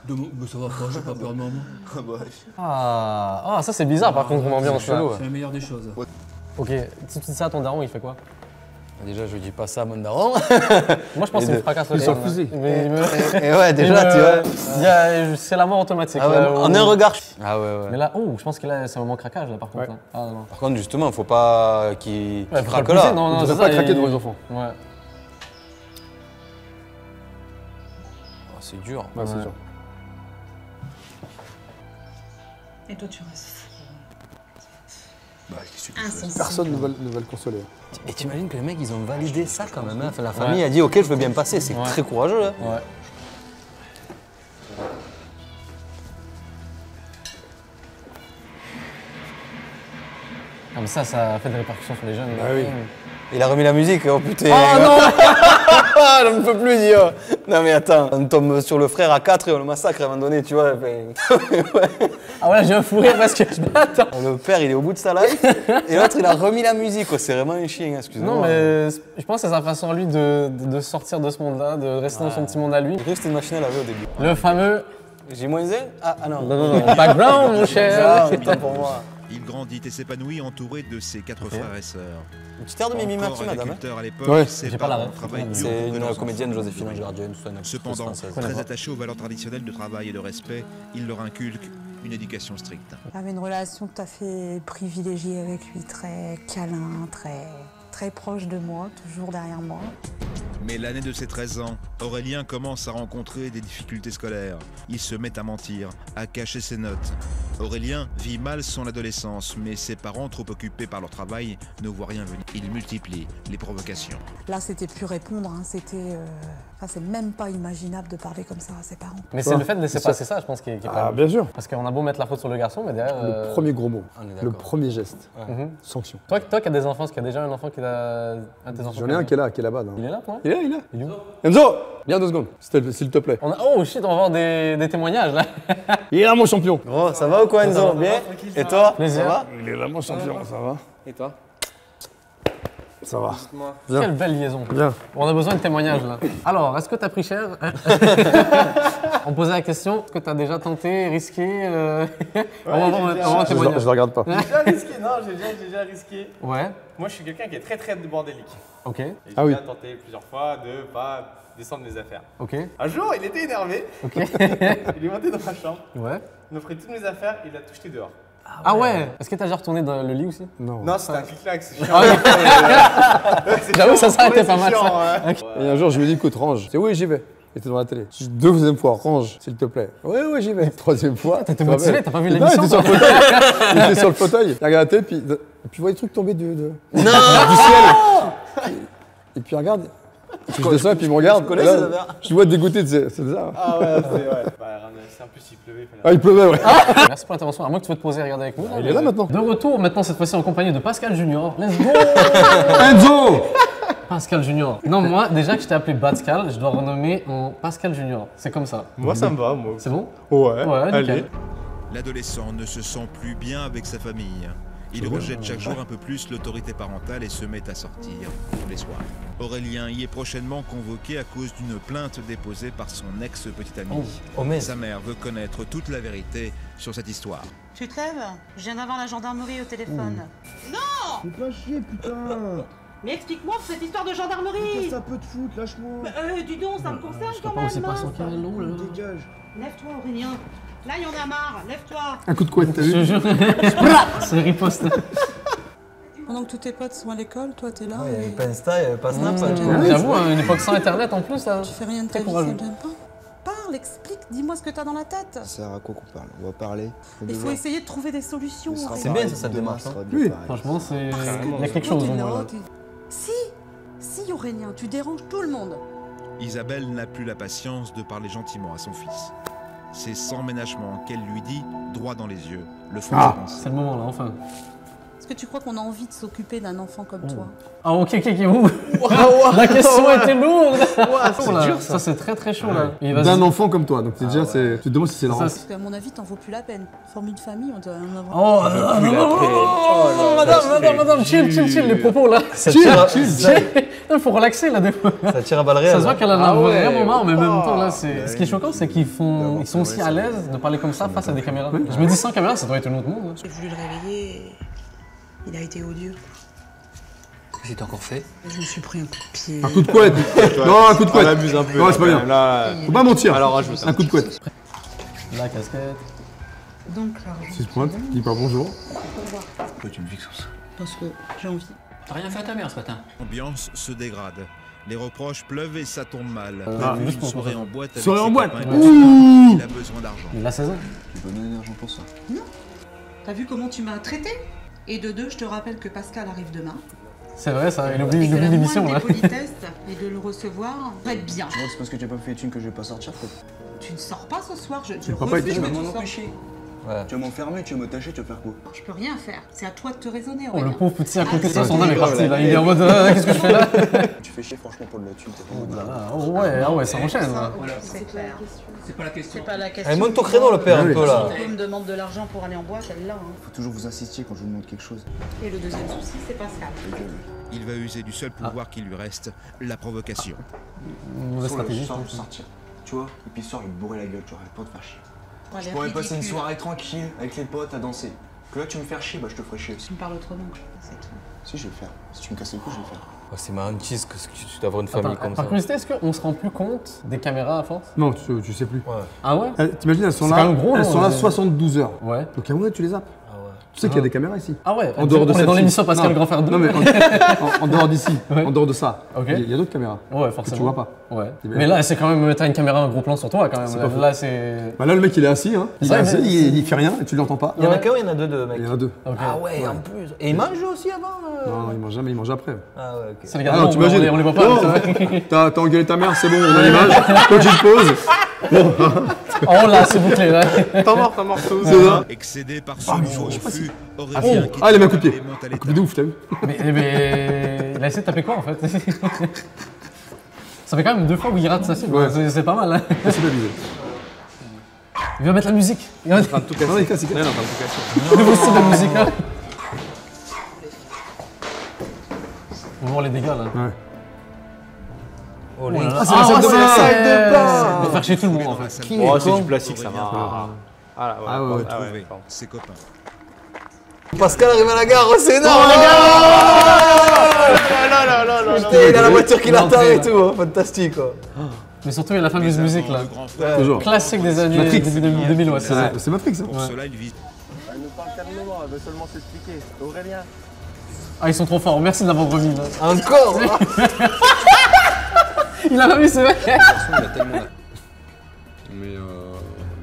Mais ça va pas, j'ai pas peur de maman. Ah bah, Ah, ça c'est bizarre par contre comme ambiance là. C'est la meilleure des choses. Ok, si tu dis ça à ton daron, il fait quoi? Déjà, je dis pas ça à mon daron. Moi je pense Et qu'il me de- fracasse le Ils sont crâne, là. refusés. Mais il me- Et ouais, déjà, il tu me- vois. C'est la mort automatique. Ah ouais, là, en où- un regard. Ah ouais, ouais. Mais là, oh, je pense que là c'est un moment craquage là par contre. Ouais. Là. Ah non. Par contre, justement, faut pas qu'il Ouais, faut pas craque le pousser, là. non, On non, ne c'est doit pas ça, craquer il- devant les enfants. Ouais. Oh, c'est dur. Ouais, c'est Ouais. sûr. Et toi, tu restes. Bah, qu'est-ce que tu fais? Personne ne va le consoler. Et t'imagines que les mecs, ils ont validé ça quand même. Hein. Enfin, la famille a dit, ok, je veux bien passer. C'est très courageux. Hein. Ouais. Comme ça fait des répercussions sur les jeunes. Ah oui. Il a remis la musique, oh putain. Oh non. Je ne peux plus dire. Non mais attends, on tombe sur le frère à 4 et on le massacre à un moment donné, tu vois. Ah ouais, j'ai un fou rire parce que je m'attends. Le père, il est au bout de sa life et l'autre, il a remis la musique. Oh, c'est vraiment un chien, excusez-moi. Non, mais je pense que c'est sa façon à lui de sortir de ce monde-là, de rester dans son petit monde à lui. Je croyais que c'était une machine à laver au début. Le fameux... J'ai moins 1 Ah non. Non, background, mon cher. Ah, autant pour moi. Il grandit et s'épanouit entouré de ses 4 frères et sœurs. Une petite aire de Mimi Mati, Encore madame. agriculteur à l'époque, Ouais. ses J'ai pas la parents ref. travaillent dur C'est pour que une leurs comédienne, enfants Joséphine soient Jardienne, c'est une actrice Cependant, française. très attaché aux valeurs traditionnelles de travail et de respect, il leur inculque une éducation stricte. J'avais une relation tout à fait privilégiée avec lui, très câlin, très proche de moi, toujours derrière moi. Mais l'année de ses 13 ans, Aurélien commence à rencontrer des difficultés scolaires. Il se met à mentir, à cacher ses notes. Aurélien vit mal son adolescence, mais ses parents, trop occupés par leur travail, ne voient rien venir. Il multiplie les provocations. Là, c'était plus répondre, hein, c'était... Enfin, c'est même pas imaginable de parler comme ça à ses parents. Mais c'est le fait de laisser passer ça, je pense, qui est pas Ah, bon. bien sûr. Parce qu'on a beau mettre la faute sur le garçon, mais derrière... Le premier gros mot, On est le d'accord. premier geste, Mhm. sanction. Toi qui as des enfants, est-ce qu'il y a déjà un enfant qui a... Un de tes enfants J'en ai un qui est là-bas. Il est là, toi? Il est là. Il est où? Enzo, viens 2 secondes, s'il te plaît. Oh shit, on va avoir des témoignages, là. Il est là, mon champion. Gros, ça va ou quoi, Enzo? Bien? Et toi? Plaisir. Ça va? Il est là, mon champion, ça va? Et toi? Ça va. Bien. Quelle belle liaison. Bien. On a besoin de témoignages, là. Alors, est-ce que t'as pris cher? On posait la question, est-ce que t'as déjà tenté, risqué on va avoir un témoignage. Je le regarde pas. J'ai déjà risqué, non, j'ai déjà risqué. Ouais, Moi, je suis quelqu'un qui est très bordélique. ok, Et j'ai Ah oui. déjà tenté plusieurs fois de pas descendre mes affaires. ok, Un jour, il était énervé. ok. Il est monté dans ma chambre, Ouais. il m'a pris toutes mes affaires, il a tout jeté dehors. Ah ouais. Est-ce que t'as déjà retourné dans le lit aussi? Non. Non, c'était un clic-clac, c'est chiant. J'avoue, ça s'arrêtait pas mal, chiant, ça. ouais. Et un jour, je lui ai dit, écoute, range. C'est oui, j'y vais. Il était devant la télé. Je dis, 2e fois, range, s'il te plaît. Oui, j'y vais. 3e fois. T'étais motivé, t'as pas vu Non, l'émission? il était sur le fauteuil. Il était sur le fauteuil. Il regarde la télé, puis il voit des trucs tomber du ciel. Et puis il regarde. Puis je descends, et puis il me regarde. connais Et là, ces affaires? je le vois dégoûté, c'est ça. Ah ouais, c'est ouais. Bah, c'est un peu s'il pleuvait. Ah, il pleuvait, ouais. Merci pour l'intervention. À moins que tu veux te poser et regarder avec nous. Il est là maintenant. De retour, maintenant, cette fois-ci en compagnie de Pascal Junior. Let's go! Enzo! Pascal Junior. Non, moi, déjà que je t'ai appelé Pascal, je dois renommer en Pascal Junior. C'est comme ça. Moi, ça me va, moi. C'est bon? Ouais, Ouais, allez. nickel. L'adolescent ne se sent plus bien avec sa famille. Il rejette chaque jour un peu plus l'autorité parentale et se met à sortir tous les soirs. Aurélien y est prochainement convoqué à cause d'une plainte déposée par son ex-petite amie. Oh, mais Sa mère veut connaître toute la vérité sur cette histoire. Tu te lèves? Je viens d'avoir la gendarmerie au téléphone. Fais pas chier, putain. Mais explique-moi cette histoire de gendarmerie. Ça peut te foutre, lâche-moi. Dis donc, ça me concerne quand Pas même. aussi patient qu'un long, là. Dégage. Lève-toi, Aurélien. Là, il y en a marre. Lève-toi. Un coup de couette, t'as Je te vu? jure. C'est riposte. Pendant que tous tes potes sont à l'école, toi t'es là il n'y avait et pas Insta, il n'y avait pas Snap, ça. J'avoue, à une époque sans internet en plus, là. tu fais rien de ta Très vie, ça courageux. te gêne pas? Parle, explique, dis-moi ce que t'as dans la tête. Ça sert à quoi qu'on parle? On va parler. Il faut essayer de trouver des solutions. Ce sera C'est Aurélien. bien, ça, cette demain, démarche, ça hein. sera bien Oui. pareil. Franchement, c'est. Parce que Il y a quelque toi, chose t'es au là, moins, là. Si Aurélien, tu déranges tout le monde. Isabelle n'a plus la patience de parler gentiment à son fils. C'est sans ménagement qu'elle lui dit, droit dans les yeux, le fond de sa pensée. C'est le moment, là, enfin. Est-ce que tu crois qu'on a envie de s'occuper d'un enfant comme toi? Ah, ok, ouh. La question était lourde. C'est dur, ça. C'est très chaud, là. Et vas-y. D'un enfant comme toi. Donc c'est déjà, tu te demandes si c'est la Ça, race. Parce qu'à mon avis, t'en vaut plus la peine. Former une famille, on doit en avoir. Oh, madame, chill, les propos, là. Chill. Il faut relaxer, là, des fois. Ça tire à balles réelles. Ça se voit qu'elle en a ouais. vraiment marre, mais en même temps, là, c'est... Ce qui est choquant, c'est qu'ils sont aussi à l'aise de parler comme ça face à des caméras. Je me dis, sans caméra, ça doit être un autre monde. J'ai voulu le réveiller et il a été odieux. Qu'est-ce que t'as encore fait? Je me suis pris un coup de pied. Un coup de couette. Non, un coup de couette. On abuse un peu. Non, c'est pas bien. Là, Faut pas mentir. alors rajoute Un coup de couette. La casquette. Donc là, Si je pointe, dis pas bonjour. pourquoi tu me fixes comme ça? parce que j'ai envie. T'as rien fait à ta mère ce matin? L'ambiance se dégrade. Les reproches pleuvent et ça tourne mal. juste Une pour soirée ça. en boîte avec Soirée ses en boîte. copains. Ouh. Il a besoin d'argent. La saison. Tu peux donner de l'argent pour ça? T'as vu comment tu m'as traité? Et de deux, je te rappelle que Pascal arrive demain. C'est vrai ça, il Et oublie que la l'émission moindre là. des politesses et de le recevoir, va être bien. Tu vois, c'est parce que tu n'as pas fait les thunes que je vais pas sortir, quoi. Tu ne sors pas ce soir, je papa, refuse Tu que vas tu m'en sortes. empêcher. Tu vas m'enfermer, tu vas me tâcher, tu vas faire quoi? Je peux rien faire, c'est à toi de te raisonner. Oh, le Aurélien. pauvre petit à côté de Ah, son âme est grave, parti là. là. Il est en mode qu'est-ce que je fais là? Tu fais chier, franchement, pour de la thune. T'es pas Oh bon. là là, oh ouais, ah ouais, ça enchaîne. Là. C'est clair. C'est pas la question. C'est pas la question. Allez, monte ton créneau, le père, un peu là. Si on me demande de l'argent pour aller en boîte, elle l'a. Hein. Faut toujours vous insister quand je vous demande quelque chose. Et le deuxième souci, c'est Pascal. Il va user du seul pouvoir qui lui reste, la provocation. Mauvaise stratégie. Sortir. Tu vois, et puis soir, il te bourrer la gueule, tu arrêtes pas de faire chier. Ouais, Je pourrais passer une soirée tranquille avec les potes à danser. Que là, tu me faire chier, bah je te ferai chier aussi. Tu me parles autrement, c'est tout. Si, je vais le faire. Si tu me casses les couilles, je vais le faire. Oh, c'est ma hantise que tu dois avoir une famille Attends, comme par ça. curiosité, est-ce qu'on se rend plus compte des caméras à force? Non, tu sais plus. Ah ouais? T'imagines, elles sont C'est là, quand même gros, elles non, sont là c'est- 72 heures. Ouais. Donc à un moment, tu les zappes. Tu sais qu'il y a des caméras ici. Ah ouais, En dehors de on est celle-ci. dans l'émission Pascal Non. Grand Frère 2. Non mais en dehors d'ici, Ouais. en dehors de ça, Ok. il y a d'autres caméras. Ouais, Que forcément. tu vois pas. Ouais. C'est bien. Mais là, c'est quand même, t'as une caméra, un gros plan sur toi quand même. C'est Là, pas faux. là, c'est. Bah là, le mec, il est assis, hein. Il est Ça, assis, mais- il fait rien et tu l'entends pas. Il y en a qu'un ou il y en a deux, mec? Il y en a deux. Ok. Ah ouais, en plus. Et il mange aussi avant Non, il mange jamais, il mange après. Ah ouais, ok. C'est les Ah gars, non, on t'imagines. les voit pas. Non, mais c'est vrai. T'as engueulé ta mère, c'est bon, on a l'image. Toi, tu te poses. Oh là, c'est bouclé là. T'en mort tous. C'est ça. Excédé par ce Ah, mais nouveau je sais pas refus, Ah, Aurélien quitte il a mis un coup de le pied. et monte à Un coup de l'étage. ouf, t'as vu? Mais il a essayé de taper quoi en fait? Ça fait quand même 2 fois où il rate sa cible. Ouais. C'est pas mal. Hein. C'est pas visé. Il va mettre la musique. Il va mettre Tout cassé. Non, il casse, il casse. Ouais, non, t'as tout cassé. le nouveau style de musique là. On va voir les dégâts là. Ouais. Oh, Oh là là. Ah, c'est la salle de bain. la salle de bain. Il va faire chier tout le monde en fait. Qui Oh, est c'est con? du plastique, ça va. Ah là, ouais. Ah ouais, ouais. Ah ouais, Trouver pardon. ses copains. Pascal arrive à la gare, oh, c'est énorme! Putain, il a la voiture qui l'attend et tout, hein, fantastique. Quoi. Mais surtout, il y a la fameuse musique là. Le grand frère, Toujours. Classique des années Matrix. 2000, ouais, c'est ça. C'est Matrix, hein. pour cela, il vise Elle nous parle calmement, elle veut seulement s'expliquer. Aurélien. Ah, ils sont trop forts. Merci de l'avoir remis là. Encore! Il a remis, c'est vrai. Il a tellement la...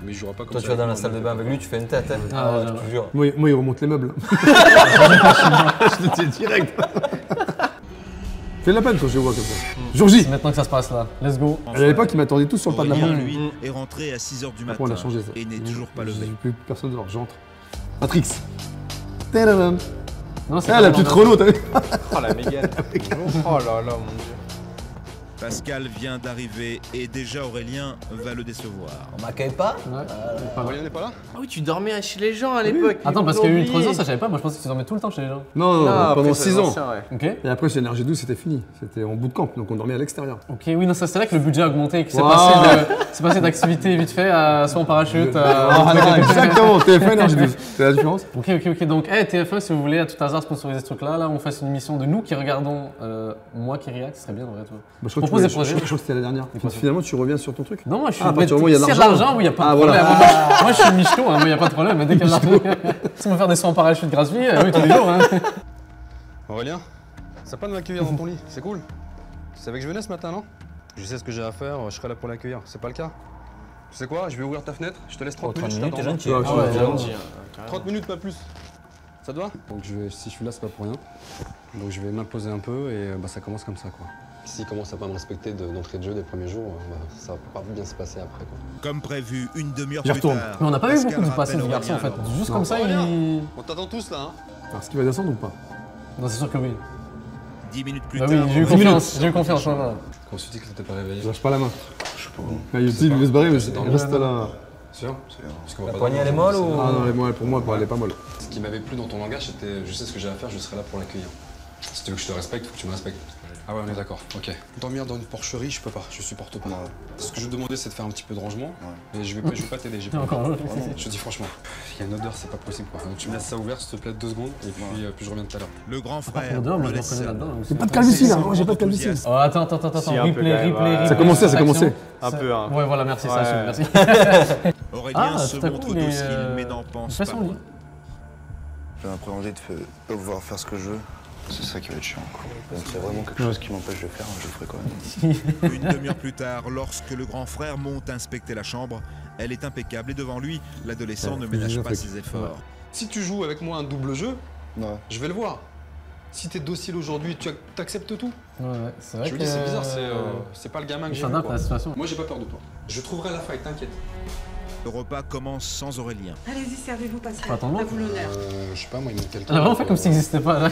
Mais il jouera pas comme Toi, ça. tu vas dans la salle de bain avec lui, tu fais une tête, hein. Ah, ouais, je te jure. Moi, il remonte les meubles. Je te dis direct. Fais de la peine quand je les vois comme ça. Jour J. C'est maintenant que ça se passe là. Let's go. À l'époque, ils m'attendaient tous sur le pas de la Aurélien, porte. lui, est rentré à 6h du Après, on matin a changé ça. et n'est toujours pas levé. J'ai plus personne dehors, j'entre. Matrix. Tadadam. Non, c'est Ah, pas la vraiment petite bien. Renault, t'as vu? Oh la Mégane. Oh là là, mon dieu. Pascal vient d'arriver et déjà Aurélien va le décevoir. On m'accueille pas? Ouais. Aurélien n'est pas là? Ah oui, tu dormais chez les gens à l'époque. Attends, parce qu'il y a eu une 3 ans, ça je savais pas. Moi je pensais que tu dormais tout le temps chez les gens. Non, pendant 6 ans. Ok. Et après, chez NRG12, c'était fini. C'était en bootcamp, donc on dormait à l'extérieur. Ok, oui, non, ça c'était là que le budget a augmenté, que c'est Wow. passé d'activité vite fait à soit en parachute. Ah, exactement, TF1, NRG12. C'est la différence? Ok. Donc, TF1, si vous voulez à tout hasard sponsoriser ce truc-là, là, on fasse une émission de nous qui regardons moi qui react, ce serait bien en vrai, toi. Bah, je crois Propose que des projets. je crois que c'était la dernière. quoi, ça Finalement, tu reviens sur ton truc. Non, moi je suis. Ah, à partir du moment où il y a de s'il l'argent. oui, il n'y a pas de Ah, problème. voilà. Moi je suis michto, hein, moi il n'y a pas de problème. Dès qu'il y a de l'argent. Si on veut faire des sauts en parachute gratuit, oui, tous les jours. Hein. Aurélien, ça pas de m'accueillir dans ton lit, c'est cool. Tu savais que je venais ce matin, non? Je sais ce que j'ai à faire, je serai là pour l'accueillir. C'est pas le cas? Tu sais quoi? Je vais ouvrir ta fenêtre, je te laisse 30 minutes, je t'es t'attends. gentil. Ouais, Ah ouais, j'avoue. 30 minutes, pas plus. Ça te va? Donc si je suis là, c'est pas pour rien. Donc je vais m'imposer un peu et ça commence comme ça, quoi. S'il commence à pas me respecter d'entrée de jeu des premiers jours, ça va pas bien se passer après, quoi. Comme prévu, une demi-heure J'y plus retourne. tard. Mais on n'a pas vu Pascal beaucoup de passer rappelle du garçon en fait. Aurélien Juste Non. comme ça, Aurélien. il. On t'attend tous là, hein? Alors, est-ce qu'il va descendre ou pas? Non, c'est sûr que oui. 10 minutes plus Bah tard. oui, j'ai eu confiance. J'ai eu confiance. Voilà. Quand on se dit que t'étais pas réveillé, Lâche pas la main. je sais pas bon. Il veut se barrer, mais C'est dans reste là. Sûr? Parce qu'on va La pas poignée, dans- elle est molle ou- Ah non, pour moi, elle est pas molle. Ce qui m'avait plu dans ton langage, c'était je sais ce que j'ai à faire, je serai là pour l'accueillir. Si tu veux que je te respecte, faut que tu me respectes. Ah ouais, on est d'accord, ok. Dormir dans une porcherie, je peux pas, je supporte pas. Ce que je demandais, c'est de faire un petit peu de rangement, mais je vais pas t'aider. j'ai pas Encore envie. un. Vraiment, je te dis franchement, il y a une odeur, c'est pas possible quoi. Donc tu me laisses ça ouvert, s'il te plaît, 2 secondes, et puis je reviens tout à l'heure. Le grand Par frère contre, dehors, moi le je me laisse reconnais seul. là-dedans. J'ai pas de calvitie là, moi j'ai pas de calvitie. Oh, attends, Si, un peu, quand même, replay. Ça a commencé, ça a commencé. Un peu, hein. Ouais, voilà, merci, ça Ouais. assume, merci. Aurélien Ah, se tout à coup, montre il est, docile, mais n'en pense il fait pas son moins. lit. J'ai l'appréhendé de pouvoir faire ce que je veux. C'est ça qui va être chiant, quoi. Donc s'il y a vraiment quelque chose qui m'empêche de le faire, je le ferai quand même. Une demi-heure plus tard, lorsque le grand frère monte inspecter la chambre, elle est impeccable et devant lui, l'adolescent ne ménage pas ses efforts. Si tu joues avec moi un double jeu, Ouais. Je vais le voir. Si t'es docile aujourd'hui, tu acceptes tout. Ouais, c'est vrai Je que... me dis, c'est bizarre, c'est pas le gamin que j'ai vu, s'adapte à quoi. la situation. Moi, j'ai pas peur de toi. Je trouverai la faille, t'inquiète. Le repas commence sans Aurélien. Allez-y, servez-vous, Pascal. Faut attendre. À vous l'honneur. Je sais pas, moi, il manque quelqu'un. Elle a vraiment fait comme s'il n'existait pas, là.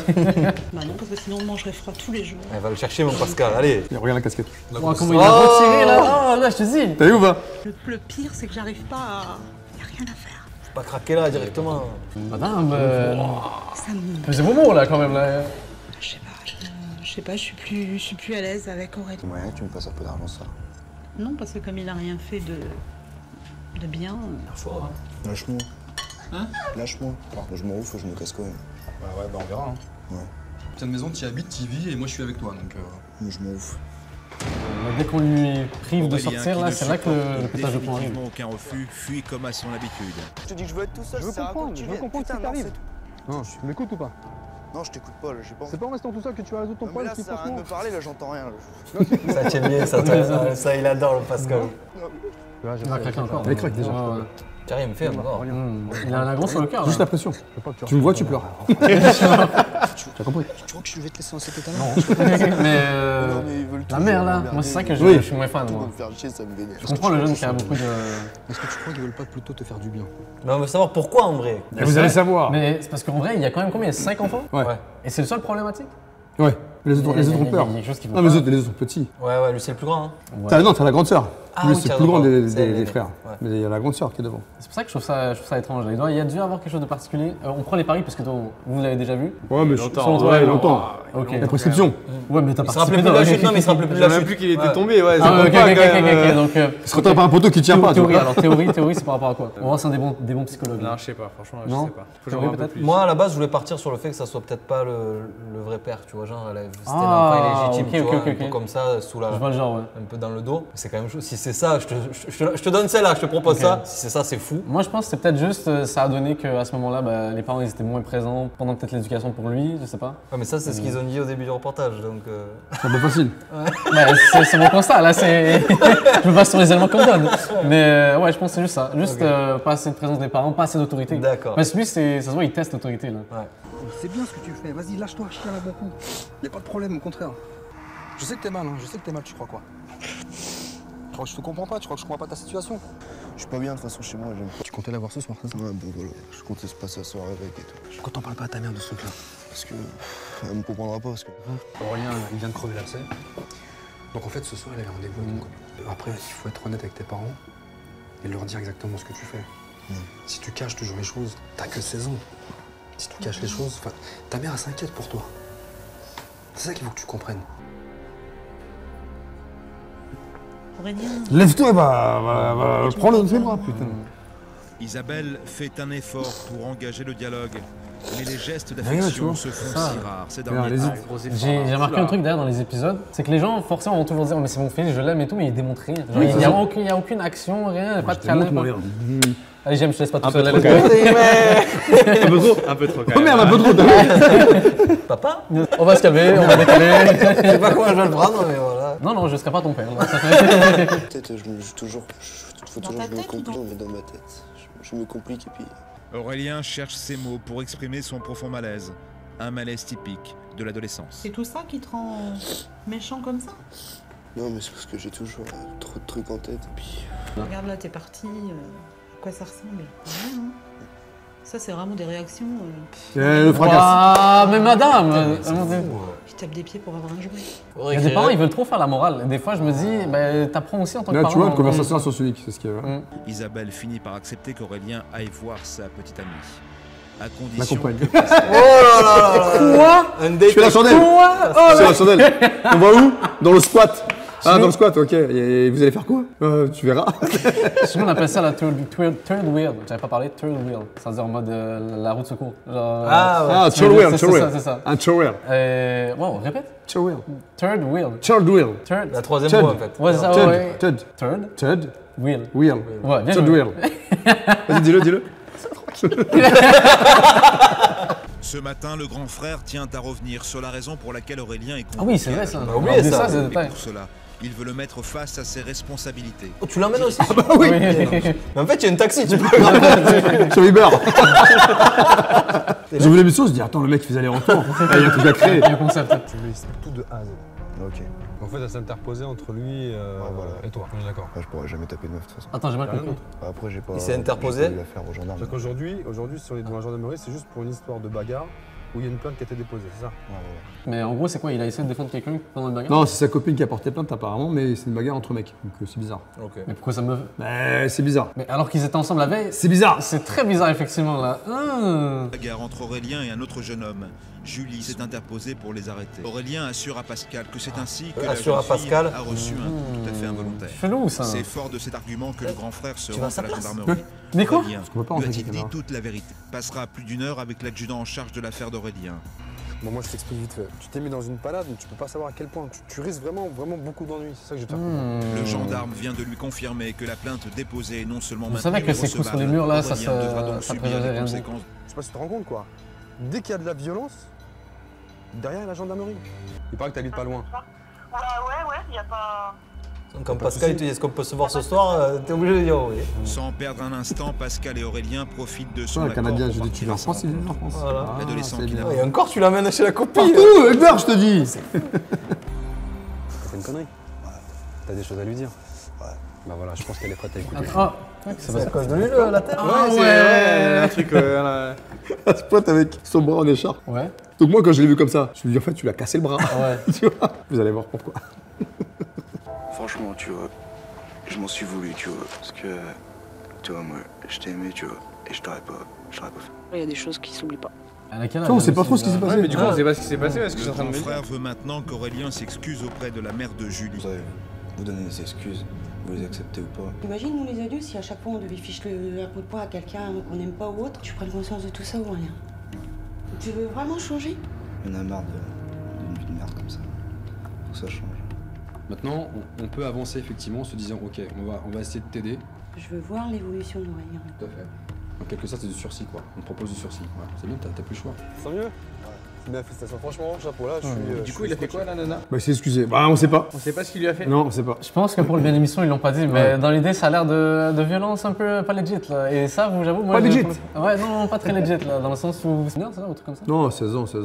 Bah non, parce que sinon on mangerait froid tous les jours. Elle va le chercher, mon Pascal, allez. Regarde la casquette. Oh, comment il a retiré, là. Oh, là, je te dis. T'as vu ou pas? Le pire, c'est que j'arrive pas à... Y a rien à faire. Faut pas craquer là, directement. Madame, Ça me... pesez vos mots, là, quand même, là. Je sais pas, je suis plus à l'aise avec Aurélien. Ouais, tu me passes un peu d'argent, ça. Non, parce que comme il a rien fait de bien... Lâche-moi. Hein? Lâche-moi. Je m'en ouf, je me casse quand même. Ouais, bah on verra. Hein. Ouais. Cette maison, t'y habites, t'y vis, et moi, je suis avec toi, donc... Moi, je m'en ouf. Dès qu'on lui prive de Aurélien, sortir, qui là, ne c'est là que supporte le pétage de plomb arrive. définitivement aucun refus, fuit comme à son habitude. Je te dis que je veux être tout seul, Je veux ça sert à quoi comprendre, que tu je veux viennes. comprendre ce Putain, qui non, t'arrive. c'est tout. Non, tu m'écoutes ou pas? Non, je t'écoute pas, là, j'ai pas envie. C'est pas en restant tout seul que tu vas résoudre ton Non, mais problème, là, si ça sert à rien de me parler, là, j'entends rien. Là. Ça tient bien, ça, il adore le Pascal. Il va craquer encore. Elle craque déjà. Ouais, ouais. T'as rien fait encore. Il a un agron sur le cœur. Juste là. la pression. Tu me vois, tu pleures. T'as compris? Tu crois que je vais te laisser dans cet état-là? Mais Non, mais ils veulent la toujours mère, là, regarder. moi, c'est ça que Oui. je suis moins fan, Tout moi. me faire chier, ça me vénère. Je comprends le jeune qui a beaucoup de... Est-ce que tu crois qu'ils veulent pas plutôt te faire du bien? Mais on veut savoir pourquoi en vrai. Vous allez savoir. Mais c'est parce qu'en vrai, il y a quand même combien? 5 enfants? Ouais. Et c'est le seul problématique? Ouais. Les autres ont peur. Il y a quelque chose qui Non, va mais pas. les autres sont petits. Ouais, lui c'est le plus grand. Hein. Ouais. Non, t'as la grande sœur. Ah Lui, oui, c'est t'as le plus grand raison. C'est des l'aîné. frères. Ouais. Mais il y a la grande sœur qui est devant. C'est pour ça que je trouve ça étrange. Il y a dû y avoir quelque chose de particulier. On prend les paris parce que toi, vous l'avez déjà vu. Ouais, mais Selon toi, ouais, il non. entend. Ok. La prescription. Ouais, mais t'as Il se rappelait participé plus de dans la chute, non, mais il se rappelait plus de la chute. plus qu'il était Ouais. tombé, ouais. Ah, ok, ok. Donc, Il se retrouve par un poteau qui tient pas, tu théorie, vois. alors théorie, c'est par rapport à quoi? On va voir, c'est des bons psychologues. Non, je sais pas, franchement, je Non. sais pas. Faut que Théorie, j'en vois un peu peut-être? plus. Moi à la base je voulais partir sur le fait que ça soit peut-être pas le vrai père, tu vois, genre c'était Ah, l'enfant illégitime, ok, tu vois, ok, un peu ok. comme ça, sous la, Je vois le genre, ouais. un peu dans le dos. C'est quand même chaud. Si c'est ça, je te donne celle-là, je te propose Ok. ça. Si c'est ça, c'est fou. Moi, je pense que c'est peut-être juste, ça a donné qu'à ce moment-là, bah, les parents ils étaient moins présents pendant peut-être l'éducation pour lui, je sais pas. Ouais, mais ça c'est ce qu'ils ont dit au début du reportage, donc. C'est un peu facile. Bah, c'est mon constat, là, c'est. Je me base sur les éléments qu'on me donne. Mais ouais, je pense que c'est juste ça. Juste pas assez de présence des parents, pas assez d'autorité. D'accord. Parce que lui, ça se voit, il teste l'autorité, là. Ouais. C'est bien ce que tu fais. Vas-y, lâche-toi, je tiens un bon coup. Y a pas de problème, au contraire. Je sais que t'es mal, hein. Je sais que t'es mal, tu crois quoi? Tu crois que je te comprends pas? Tu crois que je comprends pas ta situation? Je suis pas bien de toute façon chez moi, j'aime. Tu comptais la voir ce soir, c'est ça? Ouais, bon voilà, je comptais se passer la soirée avec et tout. Pourquoi t'en parles pas à ta mère de ce truc-là? Parce que. Elle me comprendra pas parce que. Aurélien, il vient de crever l'abcès. Donc en fait, ce soir, il avait rendez-vous avec une copine. Après, il faut être honnête avec tes parents et leur dire exactement ce que tu fais. Si tu caches toujours les choses, t'as que 16 ans. Si tu caches les choses, ta mère, elle s'inquiète pour toi. C'est ça qu'il faut que tu comprennes. Aurélien. Lève-toi, prends-le dans tes bras, putain. Isabelle fait un effort pour engager le dialogue. Mais les gestes tu d'affection vois, se font ça. si rares ces Regarde, derniers allez-y. temps. J'ai remarqué un truc d'ailleurs dans les épisodes, c'est que les gens forcément vont toujours dire oh, mais c'est mon fils, je l'aime et tout, mais ils démontrent rien. Genre, il n'y a aucune action, rien, pas de câlin. Allez, j'aime, je te laisse pas tout seul. Un peu trop quand Oh même. merde, un peu trop. Papa? On va se calmer, on va décaler. Je sais pas comment je vais le prendre, mais voilà. Non, je serai pas ton père. Peut-être, faut toujours que je me tête ou complique, dans- mais dans ma tête. Je me complique et puis. Aurélien cherche ses mots pour exprimer son profond malaise. Un malaise typique de l'adolescence. C'est tout ça qui te rend méchant comme ça? Non, mais c'est parce que j'ai toujours trop de trucs en tête et puis. Regarde là, t'es parti. À quoi ça ressemble? Rien, hein. Ça, c'est vraiment des réactions. Le fracas. Ah, mais madame Je tape des pieds pour avoir un jouet. Il y a des parents, ils veulent trop faire la morale. Et des fois, je me dis, bah, t'apprends aussi en tant que Là, parent. tu vois, une conversation à sens unique, c'est ce qu'il y avait. Isabelle finit par accepter qu'Aurélien aille voir sa petite amie. À Ma condition compagne. que Pascal- Oh là là là là. Quoi? Un date. Je fais la chandelle. Quoi? Je fais la chandelle. On va où? Dans le squat. Ah, dans le squat, ok. Et vous allez faire quoi? Tu verras. Sinon, on appelle ça la third wheel. J'avais pas parlé, third wheel. Ça veut dire en mode la roue de secours. Genre, Ah ouais. Ah, third wheel, c'est third wheel. ça, c'est ça. Un third wheel. Wow, répète. Third wheel. Third wheel. Third wheel. Third. La troisième Ted. fois en fait. Ouais, c'est ça, Third. ouais. Third. Third Third. wheel. Wheel. Ouais, bien Third joué. wheel. Vas-y, dis-le. Ce matin, le grand frère tient à revenir sur la raison pour laquelle Aurélien est convoqué. Ah oui, c'est vrai ça. On a oublié On a ça. c'est Et détail. pour cela, Il veut le mettre face à ses responsabilités. Oh, tu l'emmènes aussi? Ah bah oui. Mais en fait, il y a un taxi, tu peux. Sur Uber. J'ai vu l'émission, je dis attends, le mec il faisait aller-retour. Il y a un truc à créer. Le concept. Tu lui expliques tout de A à Z. Ok. En fait, elle s'interposait entre lui et toi. On est d'accord. Je pourrais jamais taper de meuf de toute façon. Attends, j'ai mal compris. Après, j'ai pas. Il s'est interposé. J'ai pas eu l'affaire aux gendarmes. Donc aujourd'hui, si on est devant la gendarmerie, c'est juste pour une histoire de bagarre où il y a une plainte qui a été déposée, c'est ça? Mais en gros, c'est quoi? Il a essayé de défendre quelqu'un pendant une bagarre? Non, c'est sa copine qui a porté plainte apparemment, mais c'est une bagarre entre mecs. Donc c'est bizarre. Ok. Mais pourquoi ça me. C'est bizarre. Mais alors qu'ils étaient ensemble la veille? C'est bizarre. C'est très bizarre, effectivement, là. Bagarre entre Aurélien et un autre jeune homme. Julie s'est interposée pour les arrêter. Aurélien assure à Pascal que c'est ainsi que la jeune fille a reçu un coup tout à fait involontaire. Chelou, ça. C'est fort de cet argument que le grand frère se Tu rend vas à sa à la place. gendarmerie. Mais quoi? Aurélien Parce qu'on peut pas lui rentrer a-t-il avec dit la toute la vérité? Passera plus d'une heure avec l'adjudant en charge de l'affaire d'Aurélien. Bon, moi je t'explique vite fait. Tu t'es mis dans une palade, mais tu peux pas savoir à quel point. Tu risques vraiment beaucoup d'ennuis. C'est ça que je vais te faire comprendre. Le gendarme vient de lui confirmer que la plainte déposée est non seulement Vous maintenue, savez que mais ces coups sur les recevable. murs là, ça Aurélien devra donc ça subir présageait les rien de bon. conséquences. Je sais pas si tu te rends compte quoi. Dès qu'il y a de la violence, derrière il y a la gendarmerie. Il paraît que t'habites pas loin. Ouais, y a pas. Quand Pascal il te dit est-ce qu'on peut se voir ce soir, t'es obligé de dire oui. Sans perdre un instant, Pascal et Aurélien profitent de son Ouais, le accord Canadien, pour je dis tu partir viens en France, ensemble. il vient en France. Voilà. L'adolescent c'est qui bien. n'a Et encore, tu l'amènes chez la copine. Partout, Hubert, je te dis. C'est une connerie. T'as des choses à lui dire. Bah voilà, je pense qu'elle est prête à écouter. Ah, c'est à cause de lui la tête. un truc à ce pote avec son bras en écharpe. Ouais. Donc moi quand je l'ai vu comme ça, je lui ai dit en fait tu lui as cassé le bras. Ouais. Tu vois. Vous allez voir pourquoi. Franchement, tu vois, je m'en suis voulu, tu vois. Parce que, tu vois, moi, je t'ai aimé, tu vois. Et je t'aurais pas fait. Il y a des choses qui s'oublient pas. À laquelle Ça, on sait pas trop ce qui s'est passé. Mais du coup, on sait pas ce qui s'est passé parce que je suis Le en train de grand me dire. frère veut maintenant qu'Aurélien s'excuse auprès de la mère de Julie. Vous savez, vous donnez des excuses, vous les acceptez ou pas. Imagine, nous les adultes, si à chaque fois on devait ficher un coup de poing à quelqu'un qu'on n'aime pas ou autre, tu prends conscience de tout ça ou rien? Tu veux vraiment changer? On a marre d'une vie de merde comme ça. Faut que ça change. Maintenant, on peut avancer effectivement en se disant ok, on va essayer de t'aider. Je veux voir l'évolution d'Aurélien. Tout à fait. En quelque sorte, c'est du sursis quoi. On te propose du sursis. Voilà. C'est bien, t'as plus le choix. Ça mieux? C'est bien, félicitations. Franchement, chapeau là, je suis. Du coup, il a fait quoi la nana? Bah, il s'est excusé. Bah, on sait pas. On sait pas ce qu'il lui a fait. Non, on sait pas. Je pense que pour le bien d'émission, ils l'ont pas dit, mais dans l'idée, ça a l'air de violence un peu pas legit là. Et ça, vous, j'avoue, moi. Pas legit. Ouais, non, pas très legit là, dans le sens où. C'est bien, ça, ou un truc comme ça? Non, 16 ans, tu.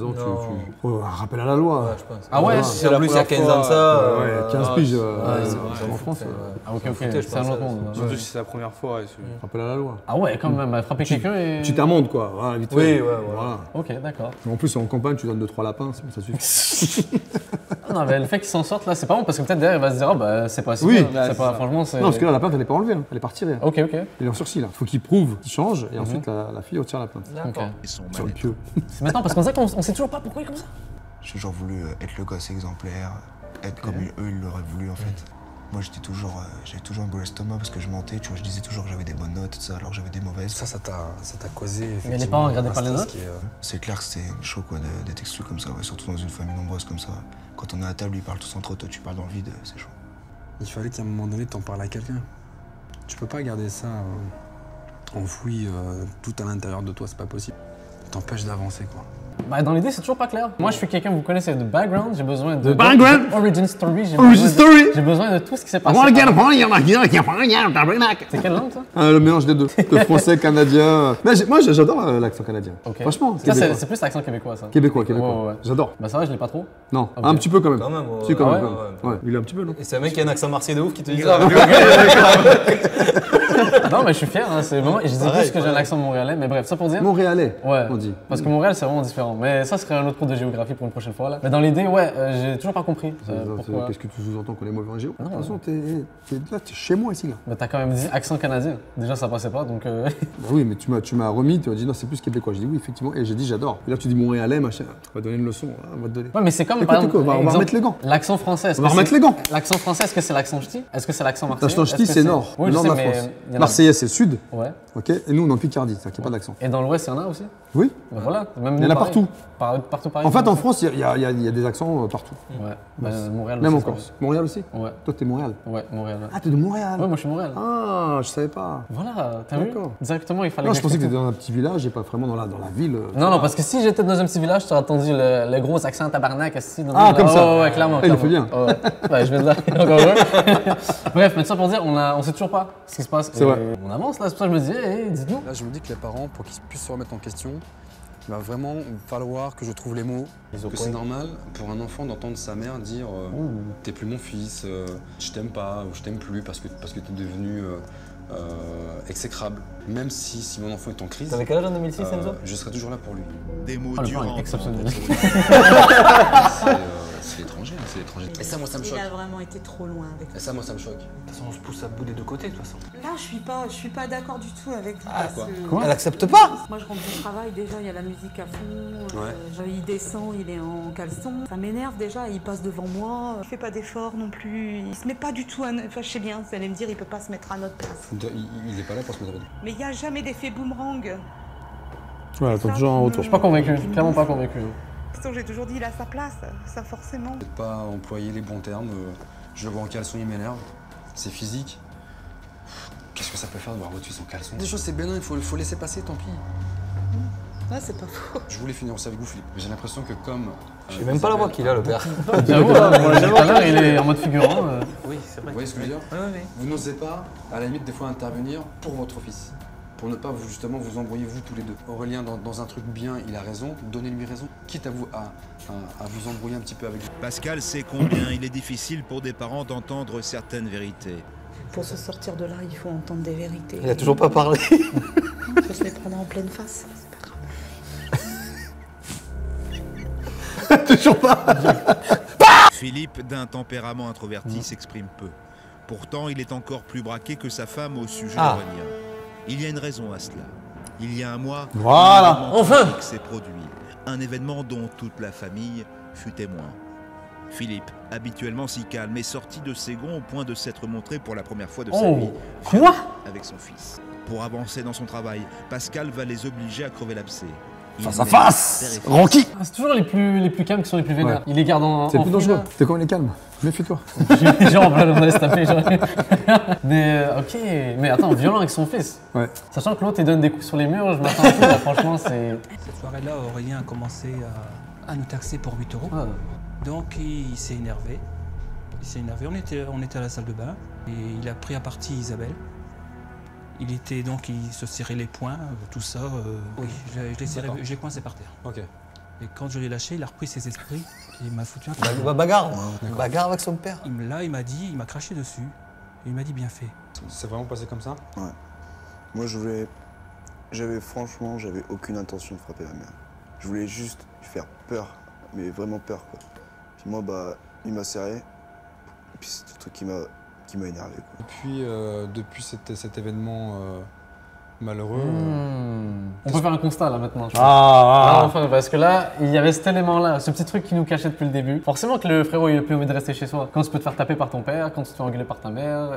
Oh, rappel à la loi. Ouais, je pense. Ah ouais, Si en plus il y a 15 ans de ça. Ouais, 15 piges. c'est en France. Ah, ok, Foutez, je c'est un pense, autre monde. Surtout si c'est la première fois. Rappel à la loi. Ah ouais, quand même, frapper quelqu'un et. Tu t'amendes quoi. Voilà, vite fait. Oui, ouais, voilà. Ok, d'accord. Mais en plus, en campagne, tu donnes 2-3 lapins, ça suffit. Non, mais le fait qu'ils s'en sortent là, c'est pas bon parce que peut-être derrière il va se dire, oh bah c'est pas si Oui. bien. C'est pas, franchement, c'est. Non, parce que là, la plainte, elle est pas enlevée, hein. Elle est pas retirée. Ok, ok. Il est en sursis là. Faut qu'il prouve qu'il change et ensuite la fille retire la plainte. Ok. Et son Sur le mal-être. pieu. C'est maintenant parce qu'on sait qu'on sait toujours pas pourquoi il est comme ça. J'ai toujours voulu être le gosse exemplaire, être comme eux, ils l'auraient voulu en fait. Moi, j'avais toujours un beau estomac parce que je mentais, tu vois, je disais toujours que j'avais des bonnes notes, tout ça, alors que j'avais des mauvaises. Ça t'a causé. Mais les parents regardaient pas les notes. C'est clair que c'était chaud quoi, d'être exclu comme ça, ouais, surtout dans une famille nombreuse comme ça. Quand on est à table, ils parlent tous entre eux, toi tu parles dans le vide, c'est chaud. Il fallait qu'à un moment donné, t'en parles à quelqu'un. Tu peux pas garder ça enfoui tout à l'intérieur de toi, c'est pas possible. T'empêche d'avancer quoi. Bah, dans l'idée, c'est toujours pas clair. Moi, je suis quelqu'un, vous connaissez, de background, j'ai besoin de. Background? Origin story, j'ai besoin de tout ce qui s'est passé. C'est quelle langue, ça? Le mélange des deux. Le français, canadien. Mais moi, j'adore l'accent canadien. Ok. Franchement, Ça, c'est plus l'accent québécois, ça. Québécois. Ouais. J'adore. Bah, ça va, je l'ai pas trop. Non, Ok. un petit peu quand même. Quand même, ouais. Si, quand Ah même. ouais quand même. Ouais, il est un petit peu, non? Et c'est un mec qui a un accent marseillais de ouf qui te dit Grave. ça. Non, mais je suis fier, hein, c'est vraiment. Je dis Pareil, plus que j'ai un pareil. accent montréalais, mais bref, ça pour dire. Montréalais, Ouais. on dit. Parce que Montréal, c'est vraiment différent. Mais ça serait un autre cours de géographie pour une prochaine fois, là. Mais dans l'idée, ouais, j'ai toujours pas compris. Pourquoi. Qu'est-ce que tu sous-entends qu'on est mauvais en géo? Non, De toute façon, t'es chez moi ici, là. Mais t'as quand même dit accent canadien. Déjà, ça passait pas, donc. Bah oui, mais tu m'as remis, tu m'as dit non, c'est plus québécois. J'ai dit oui, effectivement, et j'ai dit j'adore. Et là, tu dis Montréalais, machin. Tu vas donner une leçon, on va te donner. Ouais, mais c'est comme Écoute, par exemple, on va exemple, remettre les gants. L'accent français. On va remettre les gants. L'accent français, est-ce que c'est l'accent ch'ti? Est-ce que c'est l'accent marseillais? L'accent ch'ti, Est-ce que c'est nord, Oui, le je nord sais, de la mais France. y en a- Marseillais, c'est le sud. Ouais. Ok. Et nous, on est en Picardie, c'est-à-dire qu'il n'y a pas d'accent. Et dans l'Ouest, il y en a aussi? Oui. Ben voilà. Même Il y en nous, a pareil. partout. Partout pareil. En fait, en France, il y a des accents partout. Ouais. Ben, Montréal Même en aussi, Corse. Montréal aussi? Ouais. Toi, t'es Montréal? Ouais, Montréal. Ouais. Ah, t'es de Montréal? Ouais, moi je suis Montréal. Ah, je savais pas. Voilà, t'as vu? D'accord. Directement, il fallait. Non, je pensais que je t'étais dans un petit village et pas vraiment dans la ville. Non, parce que si j'étais dans un petit village, tu aurais entendu le gros accent tabarnak. Comme ça. Ouais, clairement. Il le fait bien. Ouais. Ouais, je viens de là, encore heureux. Bref, mais tout ça pour dire, on sait toujours pas ce qui se passe. C'est vrai. On avance là, c'est pour ça que je me disais, hey, dites-nous. Ah, Là, je me dis que les parents, pour qu'ils puissent se remettre en question, il va vraiment falloir que je trouve les mots. Que c'est normal pour un enfant d'entendre sa mère dire t'es plus mon fils, je t'aime pas, ou je t'aime plus parce que t'es devenu exécrable. Même si mon enfant est en crise. T'avais quel âge en 2006, Enzo? Je serai toujours là pour lui. Des mots Oh, le durs plan à est exceptionnel. C'est l'étranger, c'est l'étranger. Et ça, moi, ça me Il choque. a vraiment été trop loin avec Et ça, moi, ça me choque. De toute façon, on se pousse à bout des deux côtés, de toute façon. Là, je suis pas d'accord du tout avec vous. parce quoi que- Quoi Elle accepte pas. Moi, je rentre du travail, déjà, il y a la musique à fond. Ouais. Il descend, il est en caleçon. Ça m'énerve déjà, il passe devant moi. Il fait pas d'effort non plus. Il se met pas du tout à... Enfin, je sais bien, vous allez me dire, il peut pas se mettre à notre place. Il est pas là pour se mettre à dos. Mais il n'y a jamais d'effet boomerang. Ouais, t'as toujours un retour. Je suis pas convaincu, clairement pas convaincu. J'ai toujours dit, il a sa place, ça forcément. Peut-être pas employer les bons termes. Je le vois en caleçon, il m'énerve. C'est physique. Qu'est-ce que ça peut faire de voir votre fils en caleçon? Des choses, c'est bénin, il faut laisser passer, tant pis. Ouais, c'est pas faux. Je voulais finir aussi avec vous, Philippe. J'ai l'impression que comme... Je sais même pas la voix qu'il a, le père. J'avoue, tout à l'heure, il est en mode figurant. Oui, c'est vrai. Vous voyez ce que je veux dire? Oui. Vous n'osez pas, à la limite, des fois intervenir pour votre fils. Pour ne pas justement vous embrouiller vous tous les deux. Aurélien, dans un truc bien, il a raison, donnez-lui raison. Quitte à vous embrouiller un petit peu avec lui. Pascal sait combien il est difficile pour des parents d'entendre certaines vérités. Pour se sortir de là, il faut entendre des vérités. Il a toujours pas parlé. Il faut se les prendre en pleine face. C'est pas grave. Toujours pas. Philippe, d'un tempérament introverti, s'exprime peu. Pourtant, il est encore plus braqué que sa femme au sujet d'Aurélien. Il y a une raison à cela. Il y a un mois, Voilà. un événement Enfin tragique s'est produit. Un événement dont toute la famille fut témoin. Philippe, habituellement si calme, est sorti de ses gonds au point de s'être montré pour la première fois de sa vie Quoi? avec son fils. Pour avancer dans son travail, Pascal va les obliger à crever l'abcès. Il Face à met face. père et fils. Ronky. Ah, c'est toujours les plus calmes qui sont les plus vénères. Ouais. Il les garde en C'est plus fouille, dangereux. là. T'es comme les calmes. Méfie-toi. Genre, on allait se taper. Genre. Mais ok, mais attends, violent avec son fils. Ouais. Sachant que l'autre il donne des coups sur les murs, je m'attends à tout, là, franchement c'est. Cette soirée-là, Aurélien a commencé à nous taxer pour 8 euros. Ah. Donc il s'est énervé. On était à la salle de bain et il a pris à partie Isabelle. Il se serrait les poings, tout ça. Oui, je l'ai coincé par terre. Ok. Et quand je l'ai lâché, il a repris ses esprits et il m'a foutu un coup. Bagarre. Bagarre avec son père. Là, il m'a craché dessus. Et il m'a dit bien fait. C'est vraiment passé comme ça? Ouais. Moi, j'avais aucune intention de frapper ma mère. Je voulais juste lui faire peur, mais vraiment peur, quoi. Puis moi, il m'a serré. Et puis c'est tout le truc qui m'a énervé, quoi. Depuis cet événement malheureux... On peut faire un constat là maintenant. je pense. Ah. Enfin, parce que là, il y avait cet élément-là, ce petit truc qui nous cachait depuis le début. Forcément que le frérot il a plus envie de rester chez soi. Quand tu peux te faire taper par ton père, quand tu te fais engueuler par ta mère.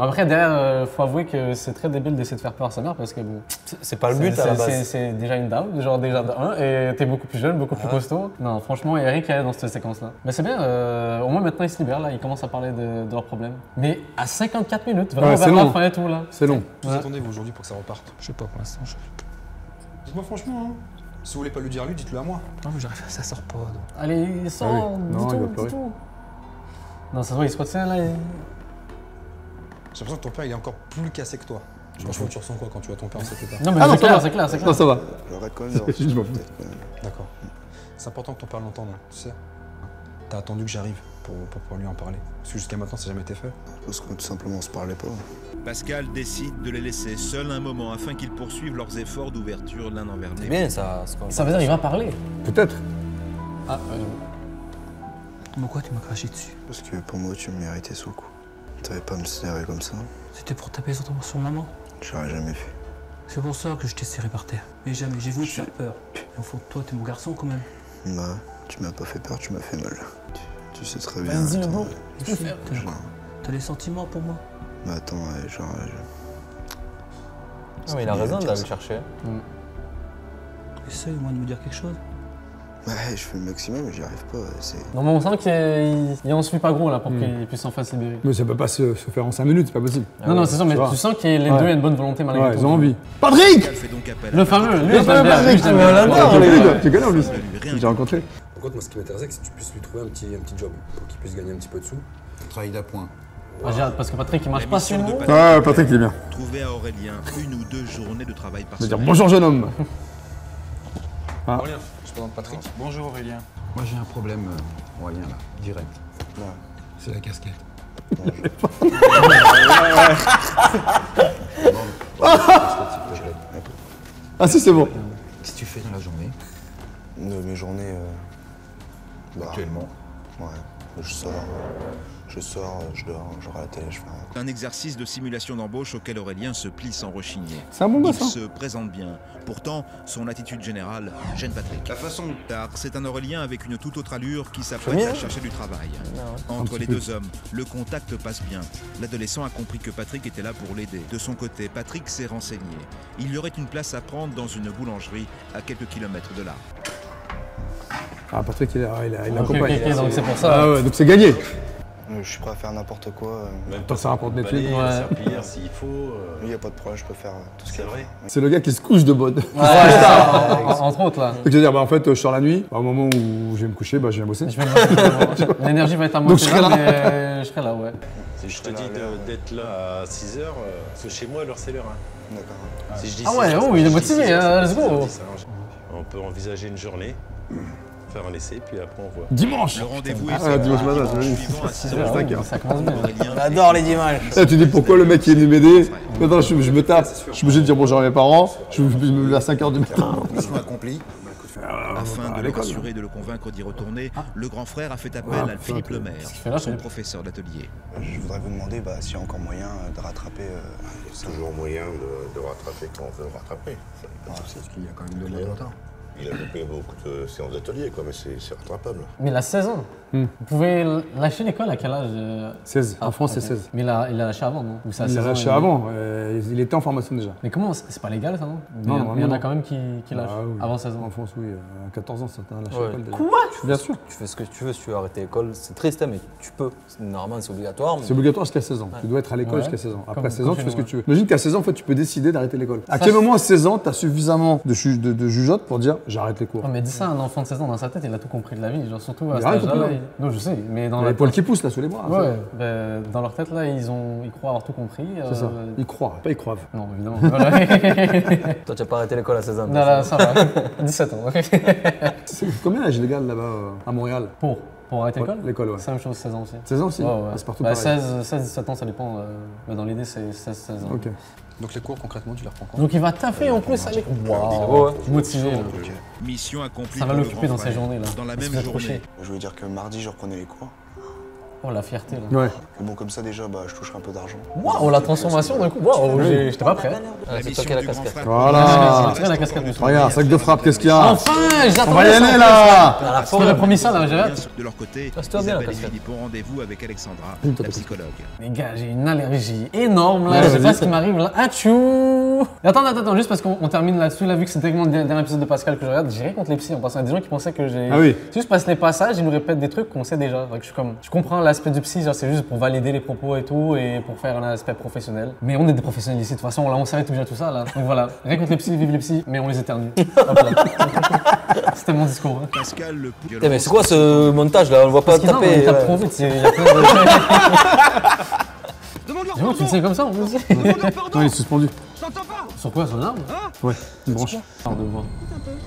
Après, derrière, faut avouer que c'est très débile d'essayer de faire peur à sa mère parce que bon. C'est pas le but à la base. C'est déjà une dame, genre déjà de 1, et t'es beaucoup plus jeune, beaucoup plus costaud. Non, franchement, il y a rien qui allait dans cette séquence-là. Mais c'est bien, au moins maintenant ils se libèrent là, ils commencent à parler de leurs problèmes. Mais à 54 minutes, vraiment vers la fin et tout là. C'est long. Vous attendez-vous aujourd'hui pour que ça reparte? Je sais pas pour l'instant. Dites-moi franchement, hein. Si vous voulez pas lui dire lui, dites-le à moi. Non, mais ça sort pas. Donc. Allez, sors, Ah oui. Non, dis il va tout, pleurer. dis tout. Non, ça se voit, il se retient là. J'ai l'impression que ton père il est encore plus cassé que toi. Franchement, tu ressens quoi quand tu vois ton père en cet état? Non, mais c'est clair. Non, ça va. J'aurais quand même leur Je m'en fous. D'accord. C'est important que ton père l'entende, tu sais. T'as attendu que j'arrive pour pouvoir lui en parler. Parce que jusqu'à maintenant, ça n'a jamais été fait. Parce qu'on tout simplement se parlait pas. Pascal décide de les laisser seuls un moment afin qu'ils poursuivent leurs efforts d'ouverture l'un envers C'est l'autre. bien ça. Ça veut dire qu'il va parler. Peut-être. Ah, Pourquoi tu m'as craché dessus? Parce que pour moi, tu me méritais sous le coup. T'avais pas à me serrer comme ça. C'était pour taper sur maman. J'aurais jamais fait. C'est pour ça que je t'ai serré par terre. Mais jamais, j'ai voulu te faire peur. Au fond, toi, t'es mon garçon quand même. Bah, tu m'as pas fait peur, tu m'as fait mal. Tu sais très bien. Vas-y, attends, Hugo. genre, T'as des sentiments pour moi? bah attends, genre, mais il a raison d'aller le chercher. Essaye au moins de me dire quelque chose. Ouais, je fais le maximum, mais j'y arrive pas. Non, mais on sent qu'il en suffit pas gros là pour qu'il puisse enfin se libérer. Mais ça peut pas se faire en 5 minutes, c'est pas possible. Non, c'est sûr, mais tu sens que les deux ont une bonne volonté malgré tout. Ils ont envie. Patrick! Le fameux, lui, le fameux Patrick, tu connais en plus. J'ai rencontré. Par contre, moi, ce qui m'intéressait, c'est que tu puisses lui trouver un petit job pour qu'il puisse gagner un petit peu de sous. Travail d'appoint. J'ai hâte parce que Patrick il marche pas sur nous. Ouais, Patrick il est bien. Trouver à Aurélien 1 ou 2 journées de travail par Je veux semaine. dire bonjour jeune homme. Aurélien, je présente Patrick. Bonjour Aurélien. Moi, j'ai un problème, Aurélien, là, direct. Ouais. C'est la casquette. Ah si, c'est bon. Qu'est-ce que tu fais dans la journée? Mes journées. Actuellement. Ouais, je sors, je dors, je regarde la télé, je fais rien. Un exercice de simulation d'embauche auquel Aurélien se plie sans rechigner. C'est un bon Il gosse, hein. se présente bien. Pourtant, son attitude générale gêne Patrick. La façon dont Car c'est un Aurélien avec une toute autre allure qui s'apprête à chercher du travail. Entre les deux hommes, le contact passe bien. L'adolescent a compris que Patrick était là pour l'aider. De son côté, Patrick s'est renseigné. Il y aurait une place à prendre dans une boulangerie à quelques kilomètres de là. Ah, Patrick il Ok, accompagne. donc c'est pour ça. Ah ouais, donc c'est gagné. Je suis prêt à faire n'importe quoi. Toi, ça rapporte net Balayer, Ouais. serpillière s'il faut. Lui, il n'y a pas de problème, je peux faire tout ce qu'il y a. C'est le gars qui se couche de bonne. Ouais, ça, entre autres là. Donc, je veux dire, bah, en fait, je sors la nuit. Au moment où je vais me coucher, bah, je viens bosser. L'énergie va être à Donc, moitié je serai là, là. mais je serai là, ouais. Si je te dis d'être là à 6h, parce que chez moi, l'heure c'est l'heure. Hein. D'accord. Si je dis Ah ouais, 6 heures, oh, c'est il est pas motivé, 6 heures, hein, c'est let's go. 10, hein. On peut envisager une journée, faire un essai, puis après on voit. Dimanche. Le rendez-vous Ah, est dimanche matin, dimanche je suivant à 6 Ouais, heures. ouais, ça commence bien. On adore les dimanches. Là, tu dis pourquoi le mec il est venu m'aider. Maintenant, je me tape. Je suis obligé de dire bonjour à mes parents. Je me lève à 5h du matin. mission accomplie. Afin de le rassurer et de le convaincre d'y retourner, le grand frère a fait appel à Philippe Lemaire, fait là, son Philippe professeur d'atelier. Je voudrais vous demander s'il y a encore moyen de rattraper. Il y a toujours moyen de rattraper quand on veut rattraper. Parce qu'il y a quand même 2 mois de retard. Il a loupé beaucoup de séances d'atelier, quoi, mais c'est rattrapable. Mais il a 16 ans. Vous pouvez lâcher l'école à quel âge 16. En France, c'est 16. Mais il a lâché avant, non? Ou c'est à Il 16 l'a ans, lâché avant. Il était en formation déjà. Mais comment? C'est pas légal ça, non? Non, Mais il y en a non. quand même qui lâchent Ah oui. avant 16 ans. En France, oui. À 14 ans, certains lâchent Ouais. l'école déjà. Quoi? Bien sûr. Tu fais ce que tu veux si tu veux arrêter l'école. C'est triste, hein, mais tu peux. Normalement, c'est obligatoire. mais- C'est obligatoire jusqu'à 16 ans. Tu dois être à l'école Ouais. jusqu'à 16 ans. Après Comme 16 ans, tu chez fais ce que nous, tu veux. Imagine qu'à 16 ans, en fait, tu peux décider d'arrêter l'école. À Ça, quel moment, à 16 ans, tu as suffisamment de jugeote pour dire j'arrête les cours? Non, mais dis ça à un enfant de 16 ans, dans sa tête, il a tout compris de la vie. Genre, surtout à Il cet a rien âge-là. compris, là, Non, je sais, mais dans Il y a la les poils qui poussent là sous les bras. Ouais, ben, dans leur tête, là, ils croient avoir tout compris. C'est ça. Ils croient, pas ils croivent. Non, évidemment. Voilà. Toi, tu n'as pas arrêté l'école à 16 ans. Non, là, ça va. 17 ans. C'est combien l'âge légal là-bas à Montréal? Pour arrêter l'école? L'école, ouais. C'est la même chose, 16 ans aussi. 16 ans aussi? Ouais, ouais. C'est partout Bah, pareil. 16-17 ans, ça dépend. Mais dans l'idée, c'est 16 ans. Ok. Donc les cours, concrètement, tu les reprends quand? Donc il va taffer en plus avec. Waouh. Waouh, motivé. Là. Mission accomplie Ça va pour le l'occuper grand dans ses frère. journées là. Dans la Il se même fait journée, accrocher. Je voulais dire que mardi, je reprenais les cours. Oh la fierté là. Ouais. Mais bon, comme ça, déjà, bah, je toucherai un peu d'argent. Waouh, la transformation d'un coup. Waouh, j'étais pas prêt. la c'est mission toi qui as la du grand casquette. frère. Voilà. Tiens la casquette du soir. Regarde, sac de frappe, qu'est-ce qu'il y a? Enfin, j'attendais On va y ça, aller en plus, là. Je t'aurais promis ça là, j'ai hâte. De leur côté, Ça se tient bien, la Isabelle et casquette. Philippe ont rendez-vous avec Alexandra, Une la top. psychologue. Les gars, j'ai une allergie énorme là, Ouais, je sais vas-y. pas ce qui m'arrive là. Atchou! Attends, juste parce qu'on termine là-dessus, là, vu que c'est techniquement le dernier épisode de Pascal que je regarde, j'ai rien contre les psys en passant. Il y a des gens qui pensaient que j'ai. Ah oui. C'est juste parce que les passages, ils nous répètent des trucs qu'on sait déjà. Donc, je comprends l'aspect du psy, genre c'est juste pour valider les propos et tout, et pour faire un aspect professionnel. Mais on est des professionnels ici, de toute façon, là, on savait tout déjà tout ça là. Donc voilà, rien contre les psys, vive les psys, mais on les éternue. Hop là. C'était mon discours. Hein. Pascal, le Putain, mais c'est quoi ce montage là? On le voit pas Parce qu'il non, taper. il tape ouais. trop vite, il y a plein de. Dis-moi, tu le sais comme ça en plus. Non, il est suspendu. Sur quoi, son arme? Ouais, une branche. Pardon, moi.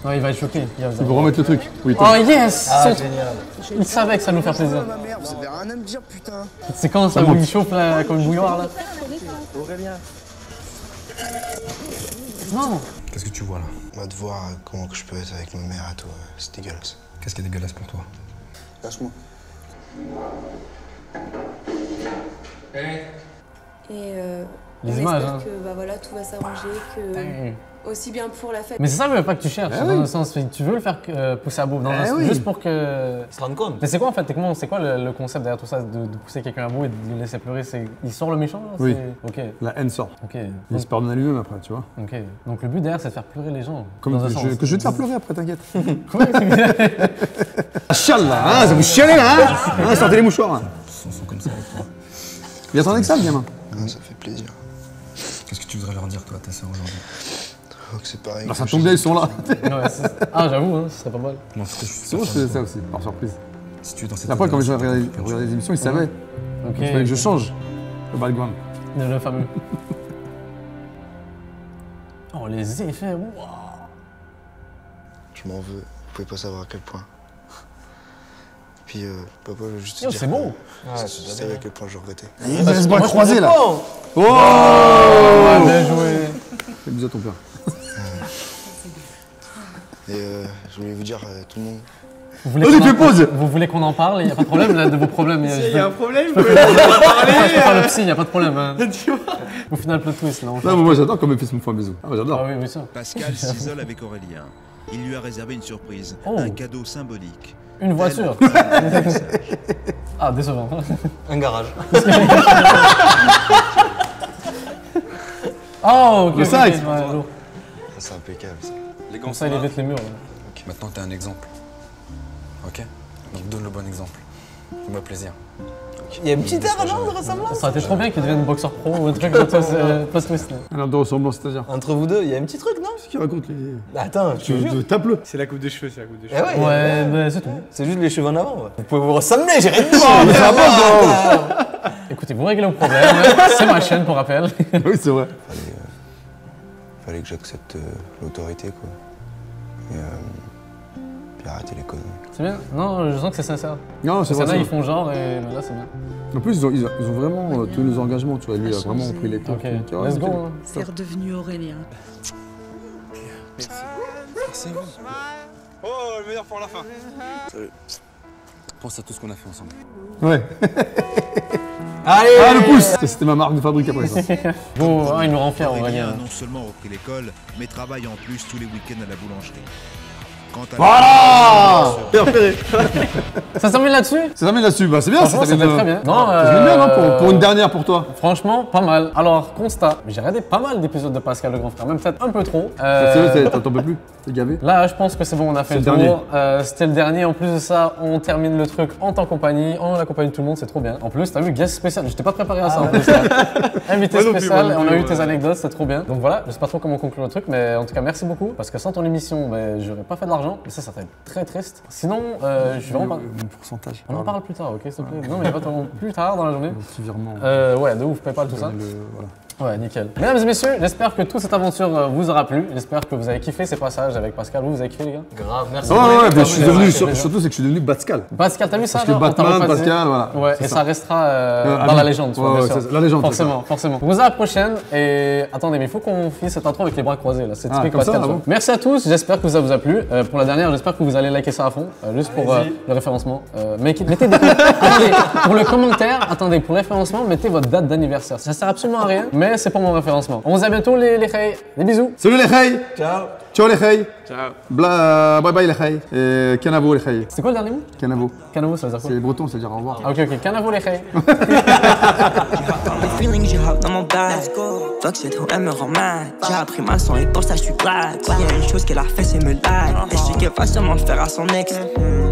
Non, il va être choqué. Il va Il faut remettre le truc. Oui, Oh yes! Ah, génial. Il savait que ça allait nous faire plaisir. Ma mère, vous avez rien à me dire, putain. C'est quand ça où il chauffe là, comme une bouilloire là? Aurélien. Non! Qu'est-ce que tu vois là? Moi, de voir comment que je peux être avec ma mère et tout, c'est dégueulasse. Qu'est-ce qui est dégueulasse pour toi? Lâche-moi. Et Les on images, espère hein. que bah voilà, tout va s'arranger, que aussi bien pour la fête. Mais c'est ça même pas que tu cherches, dans le sens, tu veux le faire pousser à bout, juste pour que... Ils se rendent compte. Mais c'est quoi en fait, c'est quoi le concept derrière tout ça, de pousser quelqu'un à bout et de le laisser pleurer? Il sort le méchant là? Oui. Ok. La haine sort. Ok. Il se pardonne à lui-même après, tu vois. Ok. Donc le but derrière, c'est de faire pleurer les gens. Comme dans un que sens. je vais te faire pleurer après, t'inquiète. Chial là, hein, ça vous chialez là, hein, sortez les mouchoirs. Là. Ils sont comme ça avec toi. Il attendait que ça, le gamin. Ça fait plaisir. Qu'est-ce que tu voudrais leur dire, toi, à ta sœur aujourd'hui? Oh, que c'est pareil. Bah, ça tombe bien, ils sont là. Ah, j'avoue, hein, ce serait pas mal. Non, c'est moi, je faisais ça aussi, par surprise. Si tu es dans cette après, quand j'ai regardé les émissions, ils savaient. Ok. Il fallait que je change le background. Le fameux. Oh, les effets, waouh! Je m'en veux, vous pouvez pas savoir à quel point. Puis, papa, je veux juste te Yo, dire. c'est beau! Je savais à quel point je regrettais. Laisse-moi le croiser là! Oh! Bien joué! Fais bisous à ton père. Et je voulais vous dire, tout le monde. Vous voulez qu'on en parle? Il n'y a pas de problème là, de vos problèmes. Il y a un problème, je peux faire le psy, il n'y a pas de problème. Hein. Au final, plot twist là. Non, mais moi j'adore quand mes fils me font un bisou. Ah, j'adore. Ah oui, oui, ça. Pascal s'isole avec Aurélien. Il lui a réservé une surprise, un cadeau symbolique. Une voiture. Ah, décevant. Un garage. Oh, ok. Le site. Ouais, c'est impeccable ça. Les gants comme ça, il évite les murs. Là. Okay. Maintenant, t'es un exemple. Ok? Donc donne le bon exemple. Fais-moi plaisir. Il y a une petite air de ressemblance. Ça aurait été trop bien qu'il devienne boxeur pro ou un truc post-twist. Alors de ressemblance, c'est-à-dire. Entre vous deux, il y a un petit truc, non? Qu'est-ce qu'il raconte les. Attends, tu tape-le. C'est la coupe de cheveux, c'est la coupe de cheveux. Ouais, mais c'est tout. C'est juste les cheveux en avant. Vous pouvez vous ressembler, j'ai rien dit. Mais ça va pas, écoutez, vous réglez le problème. C'est ma chaîne pour rappel. Oui, c'est vrai. Fallait que j'accepte l'autorité, quoi. Et puis arrêter les conneries. C'est bien? Non, je sens que c'est sincère. Non, c'est vrai. Là, ils font genre et là, c'est bien. En plus, ils ont vraiment tenu les engagements, tu vois. Lui, il a vraiment pris les temps. Ok, let's go. C'est redevenu Aurélien. Merci. Oh, le meilleur pour la fin. Salut. Pense à tout ce qu'on a fait ensemble. Ouais. Allez! Ah, le pouce! C'était ma marque de fabrique après ça. Bon, il nous rend fiers, Aurélien. Non seulement repris l'école, mais travaille en plus tous les week-ends à la boulangerie. Voilà! Repéré. Ça se termine là-dessus? Ça termine là-dessus, bah c'est bien, ça termine très bien. Non, bien, non, pour une dernière pour toi. Franchement, pas mal. Alors, constat, j'ai regardé pas mal d'épisodes de Pascal le Grand Frère, même peut-être un peu trop. T'en peux plus, t'es gavé. Là, je pense que c'est bon, on a fait le tour. C'était le dernier, en plus de ça, on termine le truc en tant compagnie, on accompagne tout le monde, c'est trop bien. En plus, t'as vu, guest spécial, j'étais pas préparé à ça en plus. Invité spécial, on a eu tes anecdotes, c'était trop bien. Donc voilà, je sais pas trop comment conclure le truc, mais en tout cas, merci beaucoup, parce que sans ton émission, j'aurais pas fait de l'argent, et ça serait très triste. Sinon, je suis vraiment pas. Mon pourcentage. On en parle plus tard, ok, s'il te plaît. Non, mais pas trop plus tard dans la journée. Petit virement. Ouais, de ouf, PayPal, tout ça. Ouais, nickel. Mesdames et messieurs, j'espère que toute cette aventure vous aura plu. J'espère que vous avez kiffé ces passages avec Pascal. Vous avez kiffé, les gars? Grave, merci. Ouais, mais je suis devenu, surtout, c'est que je suis devenu Pascal. Pascal, t'as vu ça? Parce que Batman, Pascal, voilà. Ouais, et ça restera dans la légende, tu vois, bien sûr. La légende. Forcément, forcément. On vous à la prochaine. Et attendez, mais il faut qu'on finisse cette intro avec les bras croisés, là. C'est typique Pascal. Merci à tous, j'espère que ça vous a plu. Pour la dernière, j'espère que vous allez liker ça à fond, juste pour le référencement. Mettez des attendez, pour le commentaire, attendez, pour le référencement, mettez votre date d'anniversaire. Ça sert absolument à rien, mais c'est pour mon référencement. On se dit à bientôt les khaïs. Des bisous. Salut les khaïs. Ciao. Ciao les khaïs. Ciao. Bye bye les khaïs. Et canavo les khaïs. C'est quoi le dernier mot? Canavo. Canavo, ça veut dire quoi? C'est breton, ça veut dire au revoir. Ah, ok, canavo les khaïs. Feeling, je hop dans mon bag. Fuck c'est trop, elle me rend mal. J'ai appris ma son et pour ça je suis glad. S'il y a une chose qu'elle a fait, c'est me lag. Et je sais qu'elle va sûrement le faire à son ex.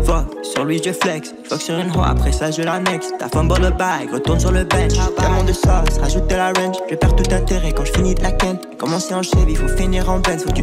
Fuck, sur lui je flex. Fuck sur une hoe, après ça je l'annexe. Ta femme le bag, retourne sur le bench. Tellement de sauce, rajoute de la range. Je perds tout intérêt quand je finis de la ken. Commencer en chevy, faut finir en benz. Faut que tu